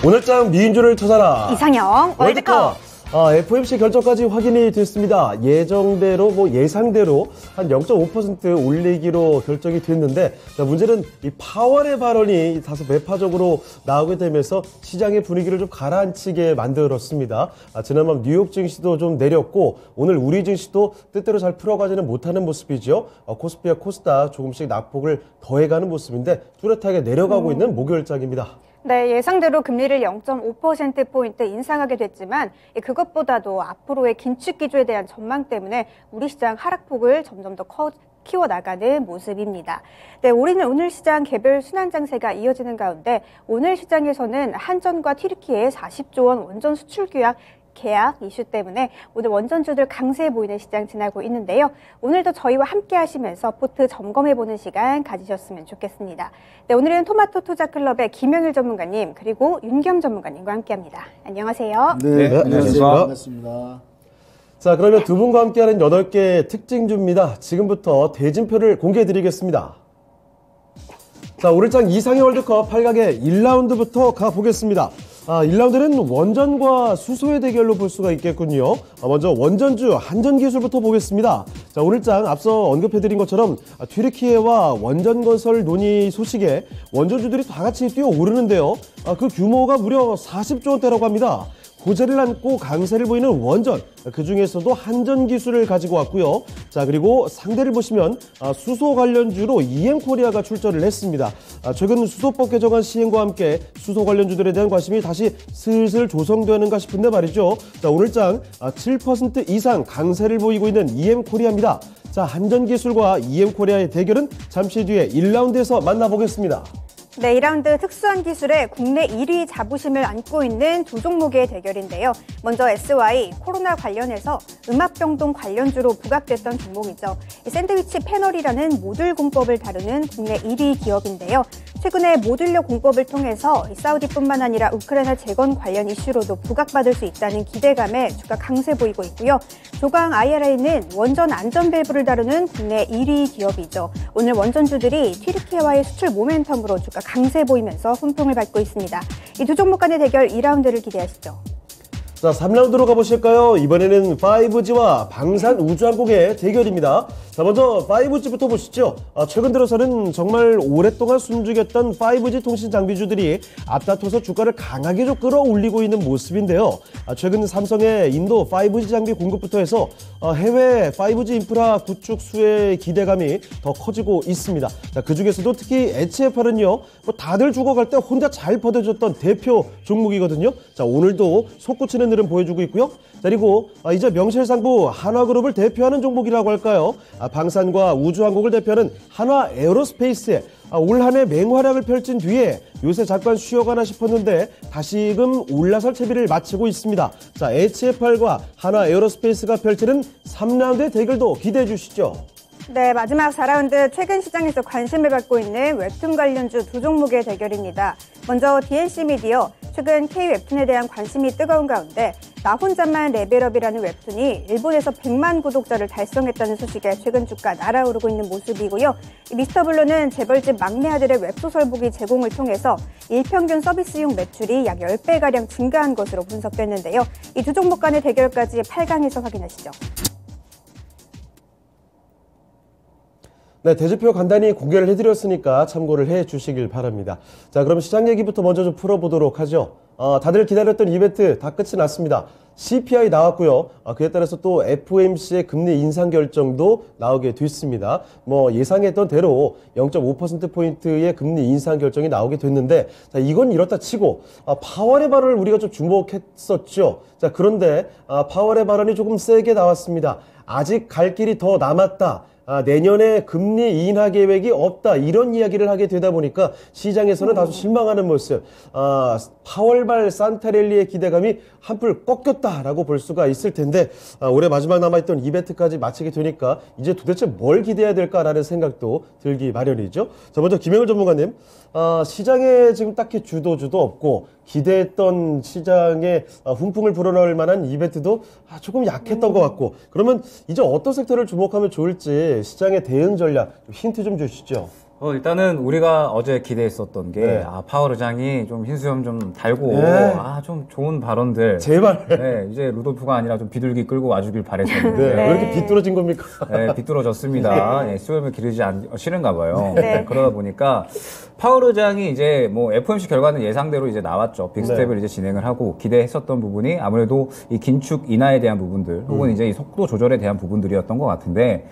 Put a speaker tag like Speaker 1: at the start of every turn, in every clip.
Speaker 1: 오늘장 미인주를 찾아라.
Speaker 2: 이상형 월드컵.
Speaker 1: FOMC 결정까지 확인이 됐습니다. 예상대로 한 0.5% 올리기로 결정이 됐는데, 자, 문제는 이 파월의 발언이 다소 매파적으로 나오게 되면서 시장의 분위기를 좀 가라앉히게 만들었습니다. 지난밤 뉴욕 증시도 좀 내렸고, 오늘 우리 증시도 뜻대로 잘 풀어가지는 못하는 모습이죠. 코스피와 코스닥 조금씩 낙폭을 더해가는 모습인데 뚜렷하게 내려가고 있는 목요일장입니다.
Speaker 2: 네, 예상대로 금리를 0.5%포인트 인상하게 됐지만 그것보다도 앞으로의 긴축 기조에 대한 전망 때문에 우리 시장 하락폭을 점점 더 키워나가는 모습입니다. 네, 우리는 오늘 시장 개별 순환 장세가 이어지는 가운데 오늘 시장에서는 한전과 튀르키예의 40조 원 원전 수출 계약 이슈 때문에 오늘 원전주들 강세해 보이는 시장 지나고 있는데요. 오늘도 저희와 함께 하시면서 포트 점검해보는 시간 가지셨으면 좋겠습니다. 네, 오늘은 토마토 투자클럽의 김영일 전문가님 그리고 윤겸 전문가님과 함께합니다. 안녕하세요.
Speaker 3: 네, 안녕하세요.
Speaker 1: 반갑습니다. 자, 그러면 두 분과 함께하는 8개 특징주입니다. 지금부터 대진표를 공개해드리겠습니다. 자, 오늘장 이상형 월드컵 8강의 1라운드부터 가보겠습니다. 1라운드는 원전과 수소의 대결로 볼 수가 있겠군요. 먼저 원전주 한전기술부터 보겠습니다. 자, 오늘장 앞서 언급해드린 것처럼 튀르키예와 원전건설 논의 소식에 원전주들이 다 같이 뛰어오르는데요. 그 규모가 무려 40조 원대라고 합니다. 고재를 안고 강세를 보이는 원전, 그 중에서도 한전기술을 가지고 왔고요. 자, 그리고 상대를 보시면 수소 관련주로 EM코리아가 출전을 했습니다. 최근 수소법 개정안 시행과 함께 수소 관련주들에 대한 관심이 다시 슬슬 조성되는가 싶은데 말이죠. 자, 오늘장 7% 이상 강세를 보이고 있는 EM코리아입니다. 자, 한전기술과 EM코리아의 대결은 잠시 뒤에 1라운드에서 만나보겠습니다.
Speaker 2: 네, 2라운드 특수한 기술에 국내 1위 자부심을 안고 있는 두 종목의 대결인데요. 먼저 SY, 코로나 관련해서 음압병동 관련주로 부각됐던 종목이죠. 샌드위치 패널이라는 모듈 공법을 다루는 국내 1위 기업인데요. 최근에 모듈러 공법을 통해서 사우디뿐만 아니라 우크라이나 재건 관련 이슈로도 부각받을 수 있다는 기대감에 주가 강세 보이고 있고요. 조강 IRA는 원전 안전 밸브를 다루는 국내 1위 기업이죠. 오늘 원전주들이 튀르키예와의 수출 모멘텀으로 주가 강세 보이면서 훈풍을 받고 있습니다. 이 두 종목 간의 대결 2라운드를 기대하시죠.
Speaker 1: 자, 3라운드로 가보실까요? 이번에는 5G와 방산 우주항공의 대결입니다. 자, 먼저 5G부터 보시죠. 최근 들어서는 정말 오랫동안 숨죽였던 5G 통신 장비주들이 앞다퉈서 주가를 강하게 좀 끌어올리고 있는 모습인데요. 최근 삼성의 인도 5G 장비 공급부터 해서 해외 5G 인프라 구축 수의 기대감이 더 커지고 있습니다. 자, 그 중에서도 특히 HFR은요, 다들 죽어갈 때 혼자 잘 버텨줬던 대표 종목이거든요. 자, 오늘도 솟구치는 흐름 보여주고 있고요. 자, 그리고 이제 명실상부 한화그룹을 대표하는 종목이라고 할까요? 방산과 우주항공을 대표하는 한화에어로스페이스에 올 한 해 맹활약을 펼친 뒤에 요새 잠깐 쉬어가나 싶었는데 다시금 올라설 채비를 마치고 있습니다. 자, HFR과 한화에어로스페이스가 펼치는 3라운드의 대결도 기대해 주시죠.
Speaker 2: 네, 마지막 4라운드 최근 시장에서 관심을 받고 있는 웹툰 관련주 두 종목의 대결입니다. 먼저 DNC 미디어, 최근 K-웹툰에 대한 관심이 뜨거운 가운데 나 혼자만 레벨업이라는 웹툰이 일본에서 100만 구독자를 달성했다는 소식에 최근 주가 날아오르고 있는 모습이고요. 미스터블루는 재벌집 막내 아들의 웹소설북이 제공을 통해서 일평균 서비스용 매출이 약 10배가량 증가한 것으로 분석됐는데요. 이 두 종목 간의 대결까지 8강에서 확인하시죠.
Speaker 1: 네, 대지표 간단히 공개를 해드렸으니까 참고를 해주시길 바랍니다. 자, 그럼 시장 얘기부터 먼저 좀 풀어보도록 하죠. 다들 기다렸던 이벤트 다 끝이 났습니다. CPI 나왔고요. 그에 따라서 또 FOMC의 금리 인상 결정도 나오게 됐습니다. 예상했던 대로 0.5%포인트의 금리 인상 결정이 나오게 됐는데, 자, 이건 이렇다 치고 파월의 발언을 우리가 좀 주목했었죠. 자, 그런데 파월의 발언이 조금 세게 나왔습니다. 아직 갈 길이 더 남았다. 내년에 금리 인하 계획이 없다, 이런 이야기를 하게 되다 보니까 시장에서는 다소 실망하는 모습. 파월발 산타랠리의 기대감이 한풀 꺾였다라고 볼 수가 있을 텐데, 올해 마지막 남아있던 이벤트까지 마치게 되니까 이제 도대체 뭘 기대해야 될까라는 생각도 들기 마련이죠. 자, 먼저 김영일 전문가님, 시장에 지금 딱히 주도 없고 기대했던 시장에 훈풍을 불어넣을 만한 이벤트도 조금 약했던 것 같고, 그러면 이제 어떤 섹터를 주목하면 좋을지 시장의 대응 전략 힌트 좀 주시죠.
Speaker 3: 일단은 우리가 어제 기대했었던 게,
Speaker 1: 네.
Speaker 3: 파월 의장이 좀 흰수염 좀 달고,
Speaker 1: 네.
Speaker 3: 좀 좋은 발언들.
Speaker 1: 제발.
Speaker 3: 네, 이제 루돌프가 아니라 좀 비둘기 끌고 와주길 바랬었는데.
Speaker 1: 네. 왜 이렇게 비뚤어진 겁니까?
Speaker 3: 네, 비뚤어졌습니다. 네, 수염을 기르지 싫은가 봐요.
Speaker 2: 네.
Speaker 3: 그러다 보니까 파월 의장이 이제 뭐 FOMC 결과는 예상대로 이제 나왔죠. 빅스텝을
Speaker 1: 네.
Speaker 3: 이제 진행을 하고 기대했었던 부분이 아무래도 이 긴축 인하에 대한 부분들 혹은 이제 이 속도 조절에 대한 부분들이었던 것 같은데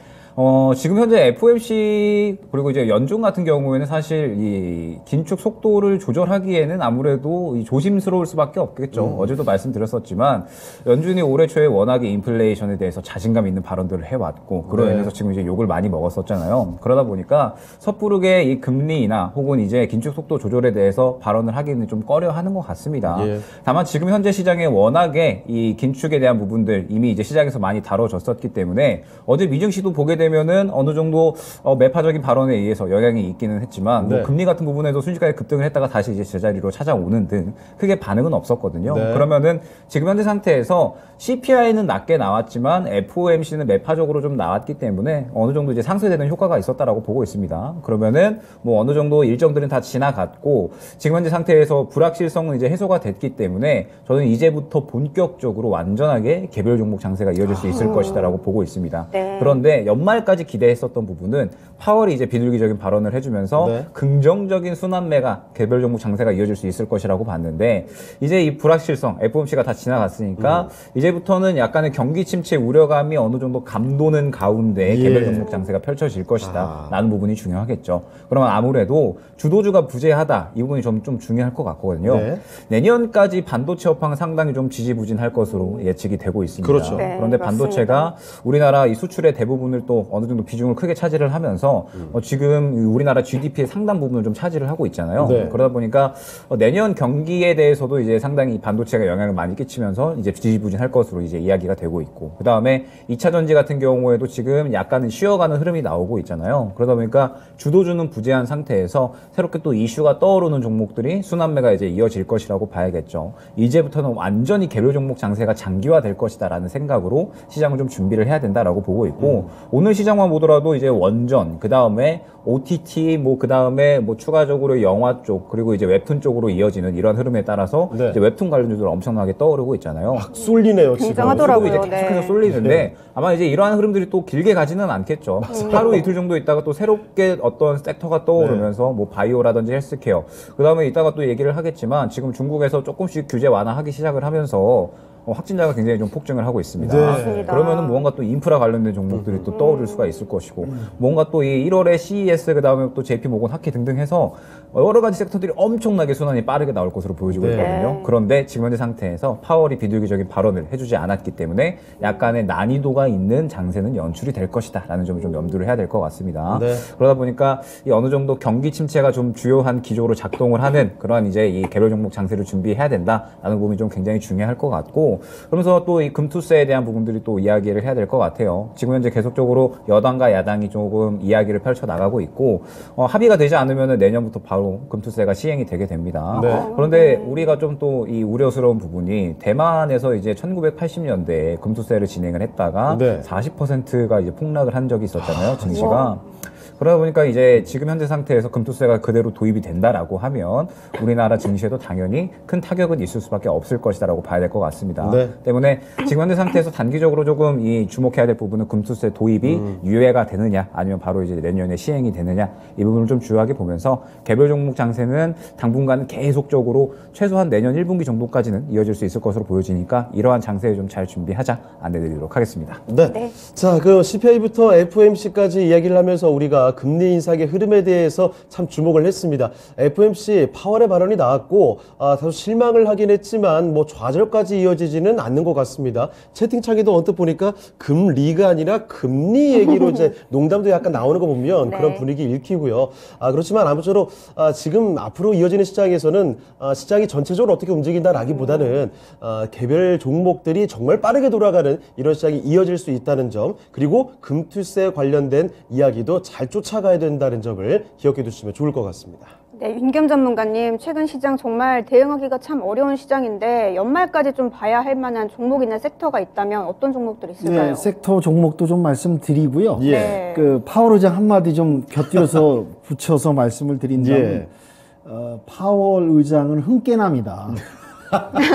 Speaker 3: 지금 현재 FOMC 그리고 이제 연준 같은 경우에는 사실 이 긴축 속도를 조절하기에는 아무래도 이 조심스러울 수밖에 없겠죠. 어제도 말씀드렸었지만 연준이 올해 초에 워낙에 인플레이션에 대해서 자신감 있는 발언들을 해왔고 그로
Speaker 1: 네.
Speaker 3: 인해서 지금 이제 욕을 많이 먹었었잖아요. 그러다 보니까 섣부르게 이 금리 인하 혹은 이제 긴축 속도 조절에 대해서 발언을 하기는 좀 꺼려하는 것 같습니다.
Speaker 1: 예.
Speaker 3: 다만 지금 현재 시장에 워낙에 이 긴축에 대한 부분들 이미 이제 시장에서 많이 다뤄졌었기 때문에 어제 미증시도 보게 되면은 어느 정도 매파적인 발언에 의해서 영향이 있기는 했지만
Speaker 1: 네.
Speaker 3: 뭐 금리 같은 부분에도 순식간에 급등을 했다가 다시 이제 제자리로 찾아오는 등 크게 반응은 없었거든요.
Speaker 1: 네.
Speaker 3: 그러면은 지금 현재 상태에서 CPI는 낮게 나왔지만 FOMC는 매파적으로 좀 나왔기 때문에 어느 정도 이제 상쇄되는 효과가 있었다라고 보고 있습니다. 그러면은 뭐 어느 정도 일정들은 다 지나갔고 지금 현재 상태에서 불확실성은 이제 해소가 됐기 때문에 저는 이제부터 본격적으로 완전하게 개별 종목 장세가 이어질 수 있을 것이다라고 보고 있습니다.
Speaker 2: 네.
Speaker 3: 그런데 연말까지 기대했었던 부분은 파월이 이제 비둘기적인 발언을 해주면서
Speaker 1: 네.
Speaker 3: 긍정적인 순환매가 개별 종목 장세가 이어질 수 있을 것이라고 봤는데 이제 이 불확실성 FOMC가 다 지나갔으니까 이제부터는 약간의 경기 침체 우려감이 어느 정도 감도는 가운데
Speaker 1: 예.
Speaker 3: 개별 종목 장세가 펼쳐질 것이다 라는 부분이 중요하겠죠. 그러면 아무래도 주도주가 부재하다 이 부분이 좀 중요할 것 같거든요.
Speaker 1: 네.
Speaker 3: 내년까지 반도체 업황은 상당히 좀 지지부진할 것으로 예측이 되고 있습니다.
Speaker 1: 그렇죠.
Speaker 2: 네,
Speaker 3: 그런데
Speaker 2: 그렇습니다.
Speaker 3: 반도체가 우리나라 이 수출의 대부분을 또 어느 정도 비중을 크게 차지를 하면서 지금 우리나라 GDP의 상당 부분을 좀 차지를 하고 있잖아요.
Speaker 1: 네.
Speaker 3: 그러다 보니까 내년 경기에 대해서도 이제 상당히 반도체가 영향을 많이 끼치면서 이제 지지부진할 것으로 이제 이야기가 되고 있고 그 다음에 2차 전지 같은 경우에도 지금 약간은 쉬어가는 흐름이 나오고 있잖아요. 그러다 보니까 주도주는 부재한 상태에서 새롭게 또 이슈가 떠오르는 종목들이 순환매가 이제 이어질 것이라고 봐야겠죠. 이제부터는 완전히 개별 종목 장세가 장기화될 것이다라는 생각으로 시장을 좀 준비를 해야 된다라고 보고 있고 오늘 시장만 보더라도 이제 원전 그 다음에 OTT 그 다음에 추가적으로 영화 쪽 그리고 이제 웹툰 쪽으로 이어지는 이런 흐름에 따라서
Speaker 1: 네.
Speaker 3: 이제 웹툰 관련주들 엄청나게 떠오르고 있잖아요.
Speaker 1: 막 쏠리네요, 지금.
Speaker 2: 굉장하더라고요.
Speaker 3: 이제 계속해서
Speaker 2: 네.
Speaker 3: 쏠리는데
Speaker 1: 네.
Speaker 3: 아마 이제 이러한 흐름들이 또 길게 가지는 않겠죠. 하루 이틀 정도 있다가 또 새롭게 어떤 섹터가 떠오르면서 뭐 바이오라든지 헬스케어 그 다음에 이따가 또 얘기를 하겠지만 지금 중국에서 조금씩 규제 완화하기 시작을 하면서 확진자가 굉장히 좀 폭증을 하고 있습니다.
Speaker 1: 네.
Speaker 2: 맞습니다.
Speaker 3: 그러면은 무언가 또 인프라 관련된 종목들이 또 떠오를 수가 있을 것이고 뭔가 또 이 1월에 CES 그다음에 또 JP 모건 하키 등등 해서 여러 가지 섹터들이 엄청나게 순환이 빠르게 나올 것으로 보여지고
Speaker 1: 네.
Speaker 3: 있거든요.
Speaker 2: 네.
Speaker 3: 그런데 지금 현재 상태에서 파월이 비둘기적인 발언을 해주지 않았기 때문에 약간의 난이도가 있는 장세는 연출이 될 것이다라는 점을 좀 염두를 해야 될 것 같습니다.
Speaker 1: 네.
Speaker 3: 그러다 보니까 이 어느 정도 경기 침체가 좀 주요한 기조로 작동을 하는 그러한 이제 이 개별 종목 장세를 준비해야 된다라는 부분이 좀 굉장히 중요할 것 같고 그러면서 또 이 금투세에 대한 부분들이 또 이야기를 해야 될 것 같아요. 지금 현재 계속적으로 여당과 야당이 조금 이야기를 펼쳐 나가고 있고 합의가 되지 않으면 내년부터 바로 금투세가 시행이 되게 됩니다.
Speaker 1: 네.
Speaker 3: 그런데 우리가 좀 또 이 우려스러운 부분이 대만에서 이제 1980년대에 금투세를 진행을 했다가
Speaker 1: 네.
Speaker 3: 40%가 이제 폭락을 한 적이 있었잖아요, 증시가. 그러다 보니까 이제 지금 현재 상태에서 금투세가 그대로 도입이 된다라고 하면 우리나라 증시에도 당연히 큰 타격은 있을 수밖에 없을 것이다라고 봐야 될 것 같습니다.
Speaker 1: 네.
Speaker 3: 때문에 지금 현재 상태에서 단기적으로 조금 이 주목해야 될 부분은 금투세 도입이 유예가 되느냐 아니면 바로 이제 내년에 시행이 되느냐 이 부분을 좀 주요하게 보면서 개별 종목 장세는 당분간은 계속적으로 최소한 내년 1분기 정도까지는 이어질 수 있을 것으로 보여지니까 이러한 장세에 좀 잘 준비하자 안내드리도록 하겠습니다.
Speaker 1: 네.
Speaker 2: 네.
Speaker 1: 자, 그 CPI부터 FOMC까지 이야기를 하면서 우리가 금리 인상의 흐름에 대해서 참 주목을 했습니다. FOMC 파월의 발언이 나왔고 다소 실망을 하긴 했지만 좌절까지 이어지지는 않는 것 같습니다. 채팅창에도 언뜻 보니까 금리가 아니라 금리 얘기로 이제 농담도 약간 나오는 거 보면
Speaker 2: 네.
Speaker 1: 그런 분위기 읽히고요. 그렇지만 아무쪼록 지금 앞으로 이어지는 시장에서는 시장이 전체적으로 어떻게 움직인다라기보다는 개별 종목들이 정말 빠르게 돌아가는 이런 시장이 이어질 수 있다는 점 그리고 금투세 관련된 이야기도 잘 쫓아가야 된다는 점을 기억해 두시면 좋을 것 같습니다.
Speaker 2: 네, 윤겸 전문가님, 최근 시장 정말 대응하기가 참 어려운 시장인데 연말까지 좀 봐야 할 만한 종목이나 섹터가 있다면 어떤 종목들이 있을까요?
Speaker 4: 네, 섹터 종목도 좀 말씀드리고요.
Speaker 1: 예.
Speaker 2: 네.
Speaker 4: 그 파월 의장 한마디 좀 곁들여서 붙여서 말씀을 드린다면
Speaker 1: 예.
Speaker 4: 파월 의장은 흥깨남이다.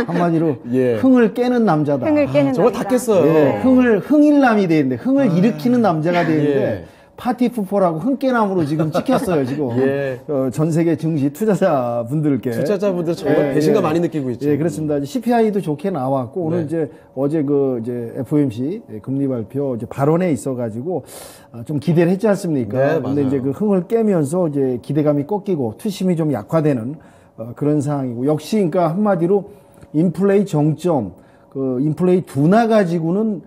Speaker 4: 한마디로
Speaker 1: 예.
Speaker 4: 흥을 깨는 남자다.
Speaker 2: 흥을 깨는
Speaker 1: 정말
Speaker 2: 남자.
Speaker 1: 다 깼어요.
Speaker 4: 예, 흥일남이 되는데 흥을 일으키는 남자가 되는데
Speaker 1: 예.
Speaker 4: 파티 푸포라고 흥깨남으로 지금 찍혔어요 지금.
Speaker 1: 예.
Speaker 4: 전 세계 증시 투자자분들께.
Speaker 1: 투자자분들 정말
Speaker 4: 예,
Speaker 1: 배신감
Speaker 4: 예.
Speaker 1: 많이 느끼고 있죠.
Speaker 4: 예, 그렇습니다. CPI도 좋게 나왔고 오늘
Speaker 1: 네.
Speaker 4: 이제 어제 이제 FOMC 금리 발표 이제 발언에 있어가지고 좀 기대를 했지 않습니까?
Speaker 1: 네,
Speaker 4: 근데
Speaker 1: 맞아요.
Speaker 4: 이제 그 흥을 깨면서 이제 기대감이 꺾이고 투심이 좀 약화되는 그런 상황이고 역시 그러니까 한마디로 인플레이 정점, 그 인플레이 둔화 가지고는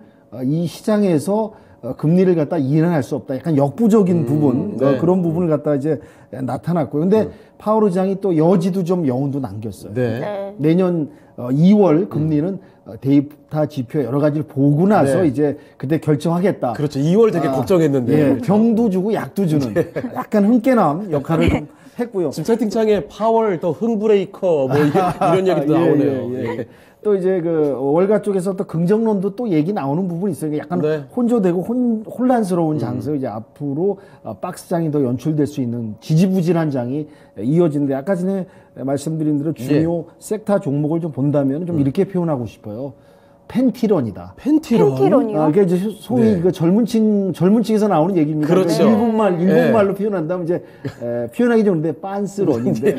Speaker 4: 이 시장에서 금리를 갖다 이해할 수 없다. 약간 역부족인 부분,
Speaker 1: 네.
Speaker 4: 그런 부분을 갖다 이제 나타났고요. 근데 파월 의장이 또 여지도 좀 여운도 남겼어요.
Speaker 1: 네.
Speaker 2: 네.
Speaker 4: 내년 2월 금리는 데이터 지표 여러 가지를 보고 나서
Speaker 1: 네.
Speaker 4: 이제 그때 결정하겠다.
Speaker 1: 그렇죠. 2월 되게 걱정했는데.
Speaker 4: 예, 병도 주고 약도 주는 약간 흥깨남 역할을 좀 했고요.
Speaker 1: 지금 채팅창에 파월 더 흥브레이커 뭐 이런 얘기도
Speaker 4: 예,
Speaker 1: 나오네요.
Speaker 4: 예, 예. 또 이제 그 월가 쪽에서 또 긍정론도 또 얘기 나오는 부분이 있어요. 약간
Speaker 1: 네.
Speaker 4: 혼조되고 혼란스러운 장세 이제 앞으로 박스장이 더 연출될 수 있는 지지부진한 장이 이어지는데 아까 전에 말씀드린 대로 중요 섹터 종목을 좀 본다면 좀 이렇게 표현하고 싶어요. 팬티런이다.
Speaker 1: 팬티런.
Speaker 2: 팬티런이요?
Speaker 4: 그게 이제 소위
Speaker 1: 네.
Speaker 4: 그 젊은층에서 나오는 얘기입니다.
Speaker 1: 그렇죠.
Speaker 4: 그러니까
Speaker 1: 네.
Speaker 4: 일본말로 표현한다면 이제 표현하기 좀 그런데 빤스런인데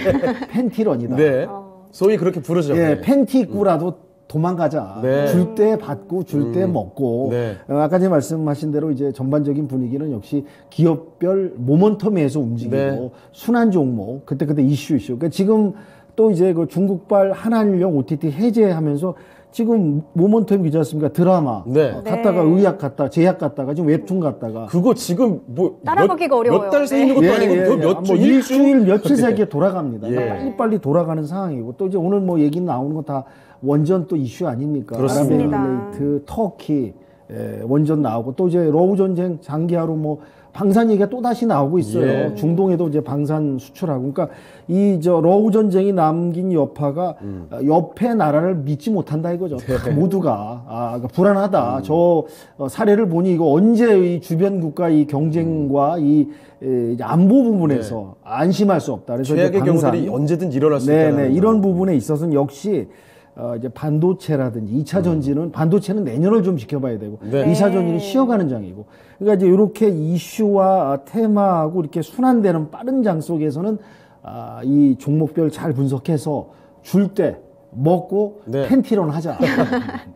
Speaker 4: 팬티런이다.
Speaker 1: 네. 소위 그렇게 부르죠.
Speaker 4: 예,
Speaker 1: 네.
Speaker 4: 팬티 입고라도 도망가자.
Speaker 1: 네.
Speaker 4: 줄 때 받고 줄 때 먹고.
Speaker 1: 네.
Speaker 4: 아까 전에 말씀하신 대로 이제 전반적인 분위기는 역시 기업별 모멘텀에서 움직이고
Speaker 1: 네.
Speaker 4: 순환 종목 그때 이슈. 그러니까 지금 또 이제 그 중국발 한한령 OTT 해제하면서 지금 모멘텀이 있지 않습니까? 드라마.
Speaker 1: 네.
Speaker 4: 갔다가
Speaker 2: 네.
Speaker 4: 의학 갔다가 제약 갔다가 지금 웹툰 갔다가
Speaker 1: 그거 지금 뭐
Speaker 2: 따라가기가 어려워요.
Speaker 1: 몇달 새
Speaker 2: 네.
Speaker 1: 있는 것도 아니고 그거 몇 주,
Speaker 4: 뭐 일주일 며칠
Speaker 1: 네.
Speaker 4: 사이에 돌아갑니다.
Speaker 1: 예.
Speaker 4: 빨리빨리 돌아가는 상황이고 또 이제 오늘 뭐 얘기 나오는 거 다 원전 또 이슈 아닙니까?
Speaker 1: 그렇습니다.
Speaker 4: 아랍에미레이트, 터키 원전 나오고 또 이제 러우 전쟁 장기화로 뭐 방산 얘기가 또 다시 나오고 있어요.
Speaker 1: 예.
Speaker 4: 중동에도 이제 방산 수출하고 그러니까 이 저 러우 전쟁이 남긴 여파가 옆에 나라를 믿지 못한다 이거죠. 다 모두가 그러니까 불안하다. 저 사례를 보니 이거 언제 이 주변 국가 이 경쟁과 이 이제 안보 부분에서 안심할 수 없다. 그래서
Speaker 1: 최악의
Speaker 4: 이제 방산,
Speaker 1: 경우들이 언제든 일어날 수
Speaker 4: 네네,
Speaker 1: 있다는
Speaker 4: 이런 부분에 있어서는 역시 이제 반도체라든지 2차 전지는 반도체는 내년을 좀 지켜봐야 되고
Speaker 1: 네.
Speaker 4: 2차 전지는 쉬어가는 장이고 그러니까 이제 이렇게 이슈와 테마하고 이렇게 순환되는 빠른 장 속에서는 이 종목별 잘 분석해서 줄 때 먹고
Speaker 1: 네.
Speaker 4: 팬티런 하자.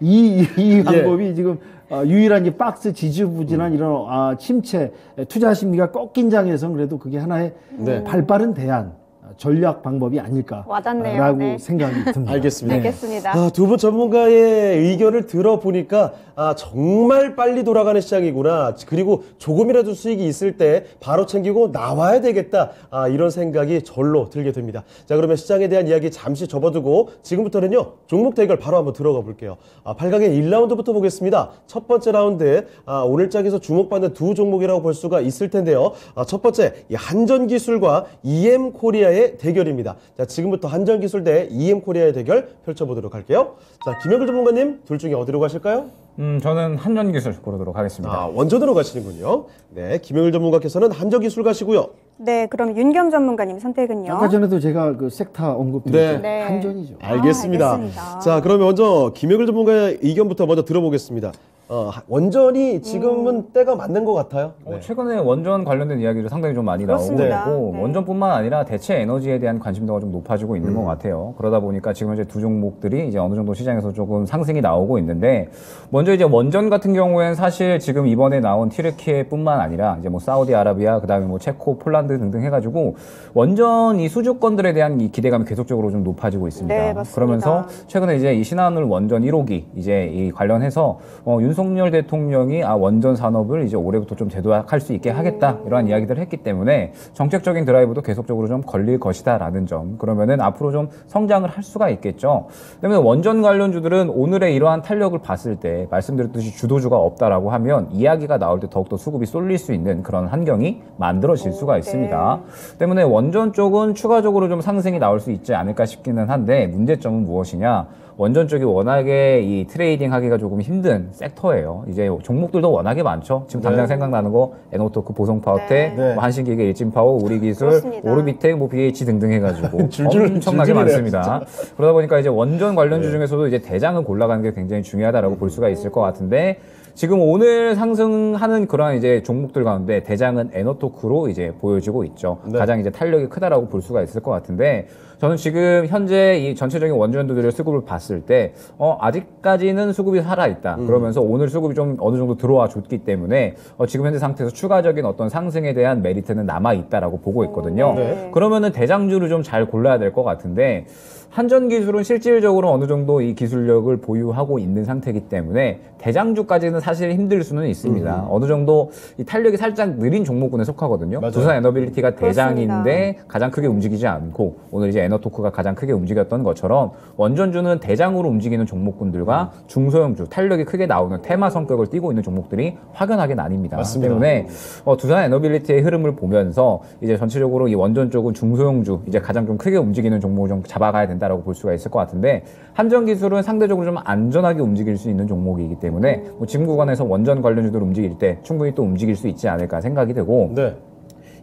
Speaker 4: 이 방법이 지금 유일한 이 박스 지지부진한 이런 침체 투자 심리가 꺾인 장에서는 그래도 그게 하나의
Speaker 1: 네.
Speaker 4: 발빠른 대안 전략 방법이 아닐까라고
Speaker 2: 와닿네요. 네.
Speaker 4: 생각이 듭니다.
Speaker 1: 알겠습니다.
Speaker 2: 알겠습니다.
Speaker 1: 두 분 전문가의 의견을 들어보니까 정말 빨리 돌아가는 시장이구나. 그리고 조금이라도 수익이 있을 때 바로 챙기고 나와야 되겠다. 이런 생각이 절로 들게 됩니다. 자, 그러면 시장에 대한 이야기 잠시 접어두고 지금부터는요. 종목 대결 바로 한번 들어가 볼게요. 8강의 1라운드부터 보겠습니다. 첫 번째 라운드 오늘 장에서 주목받는 두 종목이라고 볼 수가 있을 텐데요. 첫 번째 이 한전기술과 EM코리아의 대결입니다. 자, 지금부터 한전기술 대 EM코리아의 대결 펼쳐보도록 할게요. 자, 김영글 전문가님 둘 중에 어디로 가실까요?
Speaker 3: 저는 한전기술 고르도록 하겠습니다.
Speaker 1: 원전으로 가시는군요. 네, 김영일 전문가께서는 한전기술 가시고요.
Speaker 2: 네, 그럼 윤겸 전문가님 선택은요?
Speaker 4: 아까 전에도 제가 그 섹터 언급드렸죠.
Speaker 1: 네.
Speaker 4: 한전이죠.
Speaker 1: 알겠습니다.
Speaker 2: 알겠습니다.
Speaker 1: 자, 그러면 먼저 김영일 전문가의 의견부터 먼저 들어보겠습니다. 원전이 지금은 때가 맞는 것 같아요. 네.
Speaker 3: 최근에 원전 관련된 이야기를 상당히 좀 많이 나오고
Speaker 2: 그렇습니다.
Speaker 3: 있고
Speaker 2: 네.
Speaker 3: 원전뿐만 아니라 대체 에너지에 대한 관심도가 좀 높아지고 있는 것 같아요. 그러다 보니까 지금 현재 두 종목들이 이제 어느 정도 시장에서 조금 상승이 나오고 있는데 먼저 이제 원전 같은 경우에는 사실 지금 이번에 나온 튀르키예뿐만 아니라 이제 뭐 사우디아라비아 그다음에 뭐 체코, 폴란드 등등 해가지고 원전 이 수주권들에 대한 이 기대감이 계속적으로 좀 높아지고 있습니다.
Speaker 2: 네, 맞습니다.
Speaker 3: 그러면서 최근에 이제 이 신한울 원전 1호기 이제 이 관련해서 윤석열 윤석열 대통령이 원전 산업을 이제 올해부터 좀 대도할 수 있게 하겠다 이러한 이야기들을 했기 때문에 정책적인 드라이브도 계속적으로 좀 걸릴 것이다라는 점. 그러면은 앞으로 좀 성장을 할 수가 있겠죠. 때문에 원전 관련주들은 오늘의 이러한 탄력을 봤을 때 말씀드렸듯이 주도주가 없다라고 하면 이야기가 나올 때 더욱더 수급이 쏠릴 수 있는 그런 환경이 만들어질 수가 있습니다. 때문에 원전 쪽은 추가적으로 좀 상승이 나올 수 있지 않을까 싶기는 한데 문제점은 무엇이냐? 원전 쪽이 워낙에 이 트레이딩 하기가 조금 힘든 섹터예요. 이제 종목들도 워낙에 많죠. 지금 당장 생각나는 거 에너토크, 보성파워텍, 뭐 한신기계, 일진파워, 우리기술,
Speaker 2: 그렇습니다.
Speaker 3: 오르비텍, 뭐 BH 등등 해가지고
Speaker 1: 줄줄,
Speaker 3: 엄청나게
Speaker 1: 줄줄이네요,
Speaker 3: 많습니다. 그러다 보니까 이제 원전 관련주 중에서도 이제 대장을 골라가는 게 굉장히 중요하다라고 볼 수가 있을 것 같은데. 지금 오늘 상승하는 그런 이제 종목들 가운데 대장은 에너토크로 이제 보여지고 있죠. 가장 이제 탄력이 크다라고 볼 수가 있을 것 같은데 저는 지금 현재 이 전체적인 원전주들의 수급을 봤을 때 아직까지는 수급이 살아있다. 그러면서 오늘 수급이 좀 어느 정도 들어와 줬기 때문에 지금 현재 상태에서 추가적인 어떤 상승에 대한 메리트는 남아있다라고 보고 있거든요. 그러면은 대장주를 좀 잘 골라야 될 것 같은데 한전기술은 실질적으로 어느 정도 이 기술력을 보유하고 있는 상태이기 때문에 대장주까지는 사실 힘들 수는 있습니다. 어느 정도 이 탄력이 살짝 느린 종목군에 속하거든요.
Speaker 1: 맞아요.
Speaker 3: 두산 에너빌리티가 대장인데
Speaker 2: 그렇습니다.
Speaker 3: 가장 크게 움직이지 않고 오늘 이제 에너토크가 가장 크게 움직였던 것처럼 원전주는 대장으로 움직이는 종목군들과 중소형주 탄력이 크게 나오는 테마 성격을 띠고 있는 종목들이 확연하게 나뉩니다.
Speaker 1: 맞습니다.
Speaker 3: 때문에 두산 에너빌리티의 흐름을 보면서 이제 전체적으로 이 원전 쪽은 중소형주 이제 가장 좀 크게 움직이는 종목을 좀 잡아가야 된다라고 볼 수가 있을 것 같은데 한전기술은 상대적으로 좀 안전하게 움직일 수 있는 종목이기 때문에 뭐 지금 구간에서 원전 관련주들 움직일 때 충분히 또 움직일 수 있지 않을까 생각이 되고
Speaker 1: 네.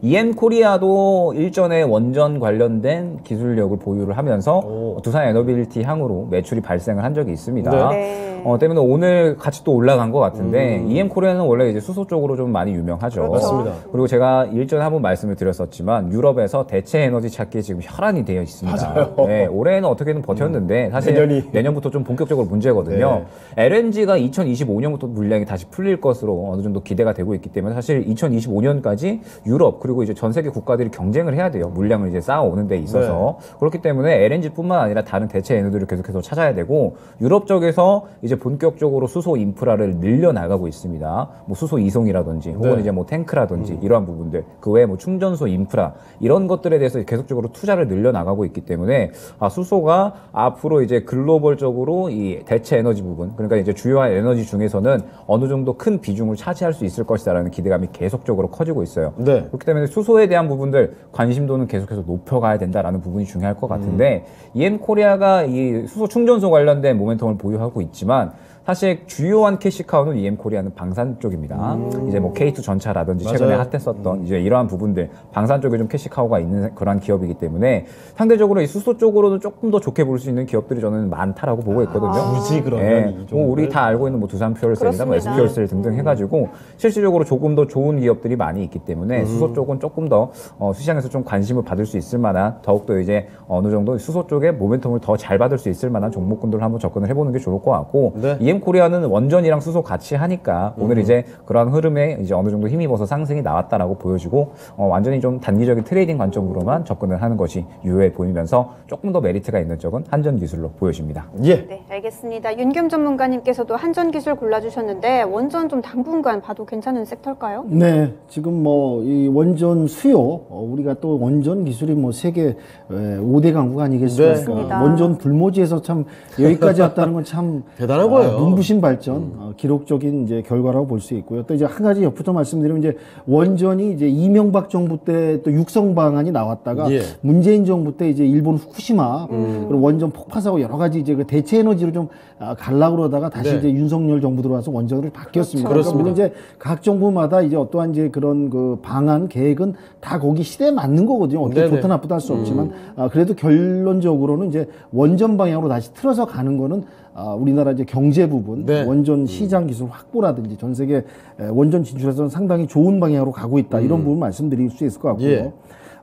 Speaker 3: EM코리아도 일전에 원전 관련된 기술력을 보유를 하면서 두산 에너빌리티 향으로 매출이 발생을 한 적이 있습니다.
Speaker 2: 네.
Speaker 3: 때문에 오늘 같이 또 올라간 것 같은데 EM코리아는 원래 이제 수소 쪽으로 좀 많이 유명하죠.
Speaker 2: 그렇죠.
Speaker 1: 맞습니다.
Speaker 3: 그리고 제가 일전에 한번 말씀을 드렸었지만 유럽에서 대체 에너지 찾기에 지금 혈안이 되어 있습니다.
Speaker 1: 맞아요.
Speaker 3: 네, 올해는 어떻게든 버텼는데 사실 내년부터 좀 본격적으로 문제거든요. LNG가 2025년부터 물량이 다시 풀릴 것으로 어느 정도 기대가 되고 있기 때문에 사실 2025년까지 유럽 그리고 이제 전 세계 국가들이 경쟁을 해야 돼요. 물량을 이제 쌓아오는 데 있어서. 그렇기 때문에 LNG뿐만 아니라 다른 대체 에너지를 계속해서 찾아야 되고 유럽 쪽에서 이제 본격적으로 수소 인프라를 늘려 나가고 있습니다. 뭐 수소 이송이라든지 혹은 이제 뭐 탱크라든지 이러한 부분들 그 외에 뭐 충전소 인프라 이런 것들에 대해서 계속적으로 투자를 늘려 나가고 있기 때문에 수소가 앞으로 이제 글로벌적으로 이 대체 에너지 부분 그러니까 이제 주요한 에너지 중에서는 어느 정도 큰 비중을 차지할 수 있을 것이다라는 기대감이 계속적으로 커지고 있어요.
Speaker 1: 네.
Speaker 3: 그렇기 때문에 수소에 대한 부분들 관심도는 계속해서 높여가야 된다라는 부분이 중요할 것 같은데 EM코리아가 이 수소 충전소 관련된 모멘텀을 보유하고 있지만 사실 주요한 캐시카우는 EM코리아는 방산 쪽입니다. 이제 뭐 K2 전차라든지 최근에
Speaker 1: 맞아요.
Speaker 3: 핫했었던 이제 이러한 부분들 방산 쪽에 좀 캐시카우가 있는 그러한 기업이기 때문에 상대적으로 이 수소 쪽으로는 조금 더 좋게 볼 수 있는 기업들이 저는 많다라고 보고 있거든요.
Speaker 1: 굳이 그러면
Speaker 3: 예,
Speaker 1: 이
Speaker 3: 뭐
Speaker 1: 종목을?
Speaker 3: 우리 다 알고 있는 뭐 두산 퓨얼셀이나 뭐
Speaker 2: 그렇습니다.
Speaker 3: SPuel셀 등등 해가지고 실질적으로 조금 더 좋은 기업들이 많이 있기 때문에 수소 쪽은 조금 더 시장에서 좀 관심을 받을 수 있을 만한 더욱더 이제 어느 정도 수소 쪽에 모멘텀을 더 잘 받을 수 있을 만한 종목군들을 한번 접근을 해보는 게 좋을 것 같고
Speaker 1: 네.
Speaker 3: EM코리아는 원전이랑 수소 같이 하니까 오늘 이제 그러한 흐름에 이제 어느 정도 힘입어서 상승이 나왔다라고 보여지고 완전히 좀 단기적인 트레이딩 관점으로만 접근을 하는 것이 유효해 보이면서 조금 더 메리트가 있는 쪽은 한전기술로 보여집니다.
Speaker 1: 예.
Speaker 2: 네, 알겠습니다. 윤겸 전문가님께서도 한전기술 골라주셨는데 원전 좀 당분간 봐도 괜찮은 섹터일까요?
Speaker 4: 네, 지금 뭐 이 원전 수요, 우리가 또 원전 기술이 뭐 세계 5대 강국 아니겠습니까?
Speaker 2: 맞습니다.
Speaker 4: 원전 불모지에서 참 여기까지 왔다는 건 참
Speaker 1: 대단한 거예요.
Speaker 4: 눈부신 발전, 기록적인 이제 결과라고 볼 수 있고요. 또 이제 한 가지 덧붙여 말씀드리면 이제 원전이 이제 이명박 정부 때 또 육성 방안이 나왔다가
Speaker 1: 예.
Speaker 4: 문재인 정부 때 이제 일본 후쿠시마 그리고 원전 폭파 사고 여러 가지 이제 그 대체 에너지로 좀 갈라 그러다가 다시
Speaker 1: 네.
Speaker 4: 이제 윤석열 정부 들어와서 원전을 바뀌었습니다.
Speaker 1: 그렇죠.
Speaker 4: 그러니까 물론 이제 각 정부마다 이제 어떠한 이제 그런 그 방안 계획은 다 거기 시대에 맞는 거거든요. 어떻게
Speaker 1: 네네.
Speaker 4: 좋다 나쁘다 할 수 없지만 그래도 결론적으로는 이제 원전 방향으로 다시 틀어서 가는 거는 우리나라 이제 경제 부분,
Speaker 1: 네.
Speaker 4: 원전 시장 기술 확보라든지 전 세계 원전 진출에서는 상당히 좋은 방향으로 가고 있다. 이런 부분 말씀드릴 수 있을 것 같고요.
Speaker 1: 예.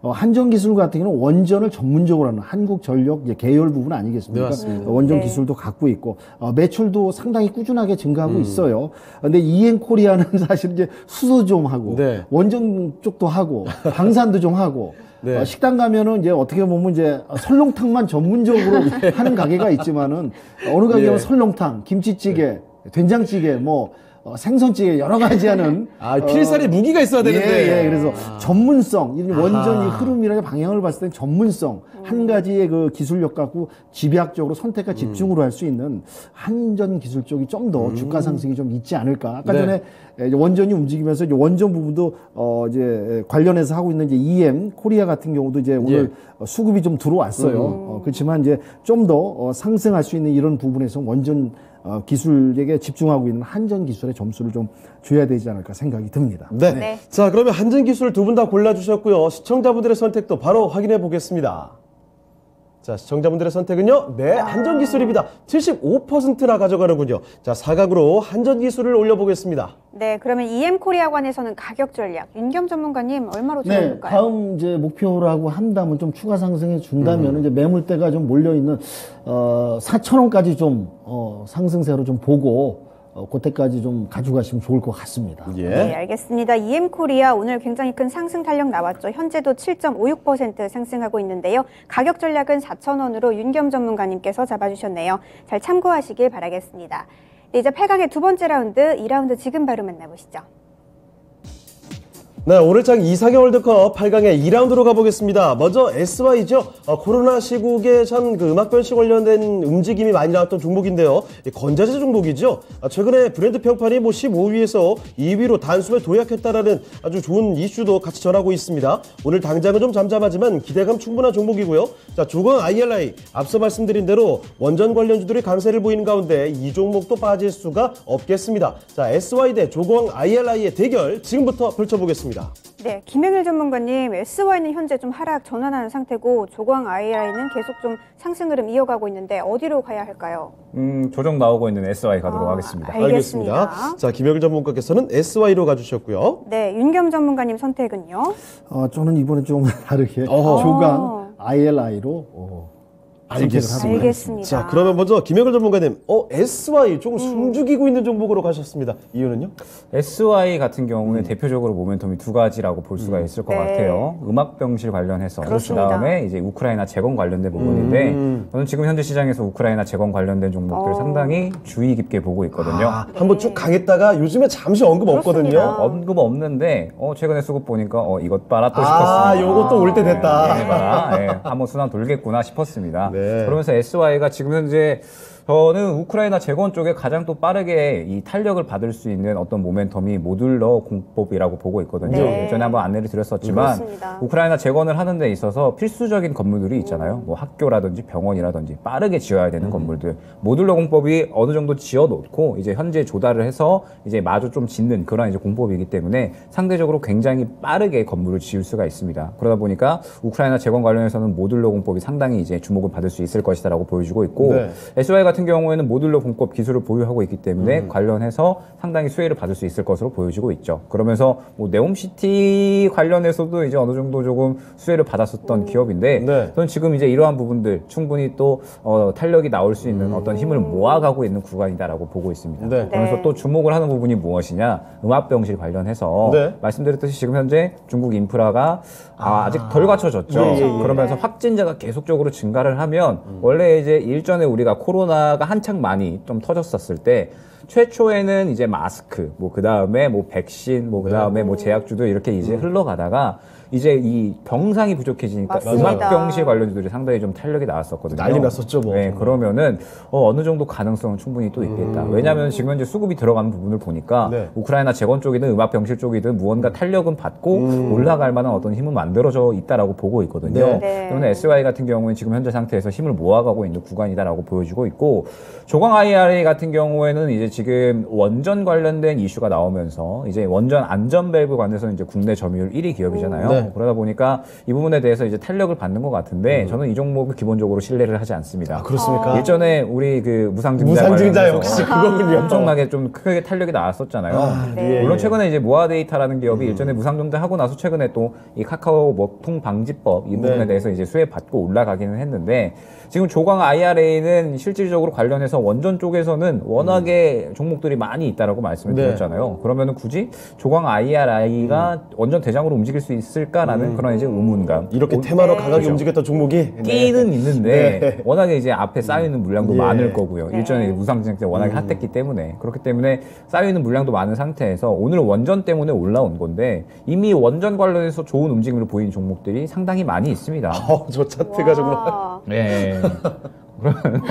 Speaker 4: 한전기술 같은 경우는 원전을 전문적으로 하는 한국전력 이제 계열 부분 아니겠습니까?
Speaker 1: 네, 맞습니다.
Speaker 4: 원전
Speaker 2: 네.
Speaker 4: 기술도 갖고 있고 매출도 상당히 꾸준하게 증가하고 있어요. 근데 EM코리아는 사실 이제 수소 좀 하고
Speaker 1: 네.
Speaker 4: 원전 쪽도 하고 방산도 좀 하고
Speaker 1: 네.
Speaker 4: 식당 가면은 이제 어떻게 보면 이제 설렁탕만 전문적으로 하는 가게가 있지만은 어느 가게는
Speaker 1: 예.
Speaker 4: 설렁탕, 김치찌개, 된장찌개 뭐 생선찌개 여러 가지 하는
Speaker 1: 필살의 무기가 있어야 되는데.
Speaker 4: 그래서 전문성, 이 원전 이 흐름이라는 방향을 봤을 때 전문성, 한 가지의 그 기술력 갖고 집약적으로 선택과 집중으로 할 수 있는 한전 기술 쪽이 좀 더 주가 상승이 좀 있지 않을까. 아까 전에 원전이 움직이면서 이제 원전 부분도 이제 관련해서 하고 있는 이제 EM 코리아 같은 경우도 이제 오늘 수급이 좀 들어왔어요. 그렇지만 이제 좀 더 상승할 수 있는 이런 부분에서 원전 기술에게 집중하고 있는 한전 기술의 점수를 좀 줘야 되지 않을까 생각이 듭니다.
Speaker 1: 네. 자, 그러면 한전 기술 두 분 다 골라주셨고요. 시청자분들의 선택도 바로 확인해 보겠습니다. 자, 시청자분들의 선택은요, 네, 한전 기술입니다. 75%나 가져가는군요. 자, 사각으로 한전 기술을 올려보겠습니다.
Speaker 2: 네, 그러면 EM코리아관에서는 가격 전략, 윤겸 전문가님 얼마로
Speaker 4: 네,
Speaker 2: 잡아볼까요?
Speaker 4: 다음 이제 목표라고 한다면 좀 추가 상승해 준다면 이제 매물대가 좀 몰려 있는 4,000원까지 좀 상승세로 좀 보고 그때까지 좀 가져가시면 좋을 것 같습니다.
Speaker 2: 네, 알겠습니다. EM코리아 오늘 굉장히 큰 상승 탄력 나왔죠. 현재도 7.56% 상승하고 있는데요. 가격 전략은 4,000원으로 윤겸 전문가님께서 잡아주셨네요. 잘 참고하시길 바라겠습니다. 네, 이제 8강의 두 번째 라운드, 2라운드 지금 바로 만나보시죠.
Speaker 1: 네, 오늘 장 이상형 월드컵 8강의 2라운드로 가보겠습니다. 먼저 SY죠. 코로나 시국에 참 그 음악 변시 관련된 움직임이 많이 나왔던 종목인데요. 건자재 종목이죠. 최근에 브랜드 평판이 15위에서 2위로 단숨에 도약했다라는 아주 좋은 이슈도 같이 전하고 있습니다. 오늘 당장은 좀 잠잠하지만 기대감 충분한 종목이고요. 자, 조광 IRI 앞서 말씀드린 대로 원전 관련주들이 강세를 보이는 가운데 이 종목도 빠질 수가 없겠습니다. 자, SY 대 조광 IRI의 대결 지금부터 펼쳐보겠습니다.
Speaker 2: 네, 김영일 전문가님, SY는 현재 좀 하락 전환하는 상태고 조광 IRI는 계속 좀 상승 흐름 이어가고 있는데 어디로 가야 할까요?
Speaker 3: 조정 나오고 있는 SY 가도록 하겠습니다.
Speaker 2: 알겠습니다.
Speaker 1: 자, 김영일 전문가께서는 SY로 가주셨고요.
Speaker 2: 네, 윤겸 전문가님 선택은요?
Speaker 4: 저는 이번에 좀 다르게 조강 ILI로
Speaker 2: 알겠습니다.
Speaker 1: 자, 그러면 먼저 김영일 전문가님, SY 조금 숨죽이고 있는 종목으로 가셨습니다. 이유는요?
Speaker 3: SY 같은 경우에 대표적으로 모멘텀이 두 가지라고 볼 수가 있을 것
Speaker 2: 네.
Speaker 3: 같아요. 음악 병실 관련해서
Speaker 2: 그렇습니다.
Speaker 3: 그다음에 이제 우크라이나 재건 관련된 부분인데 저는 지금 현재 시장에서 우크라이나 재건 관련된 종목들 상당히 주의 깊게 보고 있거든요.
Speaker 1: 한번 쭉 강했다가 요즘에 잠시 언급 없거든요.
Speaker 2: 그렇습니다.
Speaker 3: 언급 없는데 최근에 수급 보니까 이것 봐라 또 싶었습니다.
Speaker 1: 요것도 올 때 됐다.
Speaker 3: 얘네 봐라. 한번 순환 돌겠구나 싶었습니다.
Speaker 1: 네.
Speaker 3: 그러면서 SY가 지금 현재 저는 우크라이나 재건 쪽에 가장 또 빠르게 이 탄력을 받을 수 있는 어떤 모멘텀이 모듈러 공법이라고 보고 있거든요.
Speaker 2: 네.
Speaker 3: 예전에 한번 안내를 드렸었지만
Speaker 2: 그렇습니다.
Speaker 3: 우크라이나 재건을 하는 데 있어서 필수적인 건물들이 있잖아요. 뭐 학교라든지 병원이라든지 빠르게 지어야 되는 건물들. 모듈러 공법이 어느 정도 지어 놓고 이제 현재 조달을 해서 이제 마주 좀 짓는 그런 이제 공법이기 때문에 상대적으로 굉장히 빠르게 건물을 지을 수가 있습니다. 그러다 보니까 우크라이나 재건 관련해서는 모듈러 공법이 상당히 이제 주목을 받을 수 있을 것이다라고 보여주고 있고
Speaker 1: 네.
Speaker 3: SY 같은 경우에는 모듈러 공법 기술을 보유하고 있기 때문에 관련해서 상당히 수혜를 받을 수 있을 것으로 보여지고 있죠. 그러면서 뭐 네옴시티 관련해서도 이제 어느 정도 조금 수혜를 받았었던 기업인데
Speaker 1: 네.
Speaker 3: 저는 지금 이제 이러한 부분들 충분히 또 탄력이 나올 수 있는 어떤 힘을 모아가고 있는 구간이다라고 보고 있습니다.
Speaker 1: 네.
Speaker 3: 그러면서
Speaker 2: 네.
Speaker 3: 또 주목을 하는 부분이 무엇이냐? 음압병실 관련해서
Speaker 1: 네.
Speaker 3: 말씀드렸듯이 지금 현재 중국 인프라가 아직 덜 갖춰졌죠. 그러면서 확진자가 계속적으로 증가를 하면 원래 이제 일전에 우리가 코로나가 한창 많이 좀 터졌었을 때 최초에는 이제 마스크, 뭐 그 다음에 뭐 백신, 뭐 그 다음에 뭐 제약주도 이렇게 이제 흘러가다가 이제 이 병상이 부족해지니까
Speaker 2: 맞습니다.
Speaker 3: 음압병실 관련주들이 상당히 좀 탄력이 나왔었거든요.
Speaker 1: 난리 났었죠, 뭐.
Speaker 3: 네, 그러면은 어느 정도 가능성은 충분히 또 있겠다. 왜냐하면 지금 현재 수급이 들어가는 부분을 보니까
Speaker 1: 네.
Speaker 3: 우크라이나 재건 쪽이든 음압병실 쪽이든 무언가 탄력은 받고 올라갈 만한 어떤 힘은 만들어져 있다라고 보고 있거든요.
Speaker 1: 네.
Speaker 2: 네.
Speaker 3: 때문에 SY 같은 경우는 지금 현재 상태에서 힘을 모아가고 있는 구간이다라고 보여지고 있고 조광 IRA 같은 경우에는 이제 지금 원전 관련된 이슈가 나오면서 이제 원전 안전 밸브 관해서 이제 국내 점유율 1위 기업이잖아요.
Speaker 1: 네.
Speaker 3: 그러다 보니까 이 부분에 대해서 이제 탄력을 받는 것 같은데 저는 이 종목을 기본적으로 신뢰를 하지 않습니다.
Speaker 1: 그렇습니까?
Speaker 3: 일전에 우리 그 무상증자
Speaker 1: 무상증자
Speaker 3: 관련해서
Speaker 1: 역시 그거군요.
Speaker 3: 엄청나게 좀 크게 탄력이 나왔었잖아요.
Speaker 2: 네.
Speaker 3: 물론 최근에 이제 모아데이터라는 기업이 일전에 무상증자 하고 나서 최근에 또 이 카카오 먹통 방지법 이 부분에
Speaker 1: 네.
Speaker 3: 대해서 이제 수혜 받고 올라가기는 했는데 지금 조광 IRA는 실질적으로 관련해서 원전 쪽에서는 워낙에 이제 종목들이 많이 있다라고 말씀을
Speaker 1: 네.
Speaker 3: 드렸잖아요. 그러면은 굳이 조광 IRI가 원전 대장으로 움직일 수 있을까라는 그런 이제 의문감.
Speaker 1: 이렇게 테마로 강하게
Speaker 3: 그죠.
Speaker 1: 움직였던 종목이
Speaker 3: 끼는 있는데
Speaker 1: 네.
Speaker 3: 워낙에 이제 앞에 쌓여있는 물량도
Speaker 1: 예.
Speaker 3: 많을 거고요. 일전에 무상증 때 워낙에 핫했기 때문에 그렇기 때문에 쌓여있는 물량도 많은 상태에서 오늘 원전 때문에 올라온 건데 이미 원전 관련해서 좋은 움직임을 보인 종목들이 상당히 많이 있습니다.
Speaker 1: 저 차트가 정말
Speaker 2: 와.
Speaker 3: 네. 그러면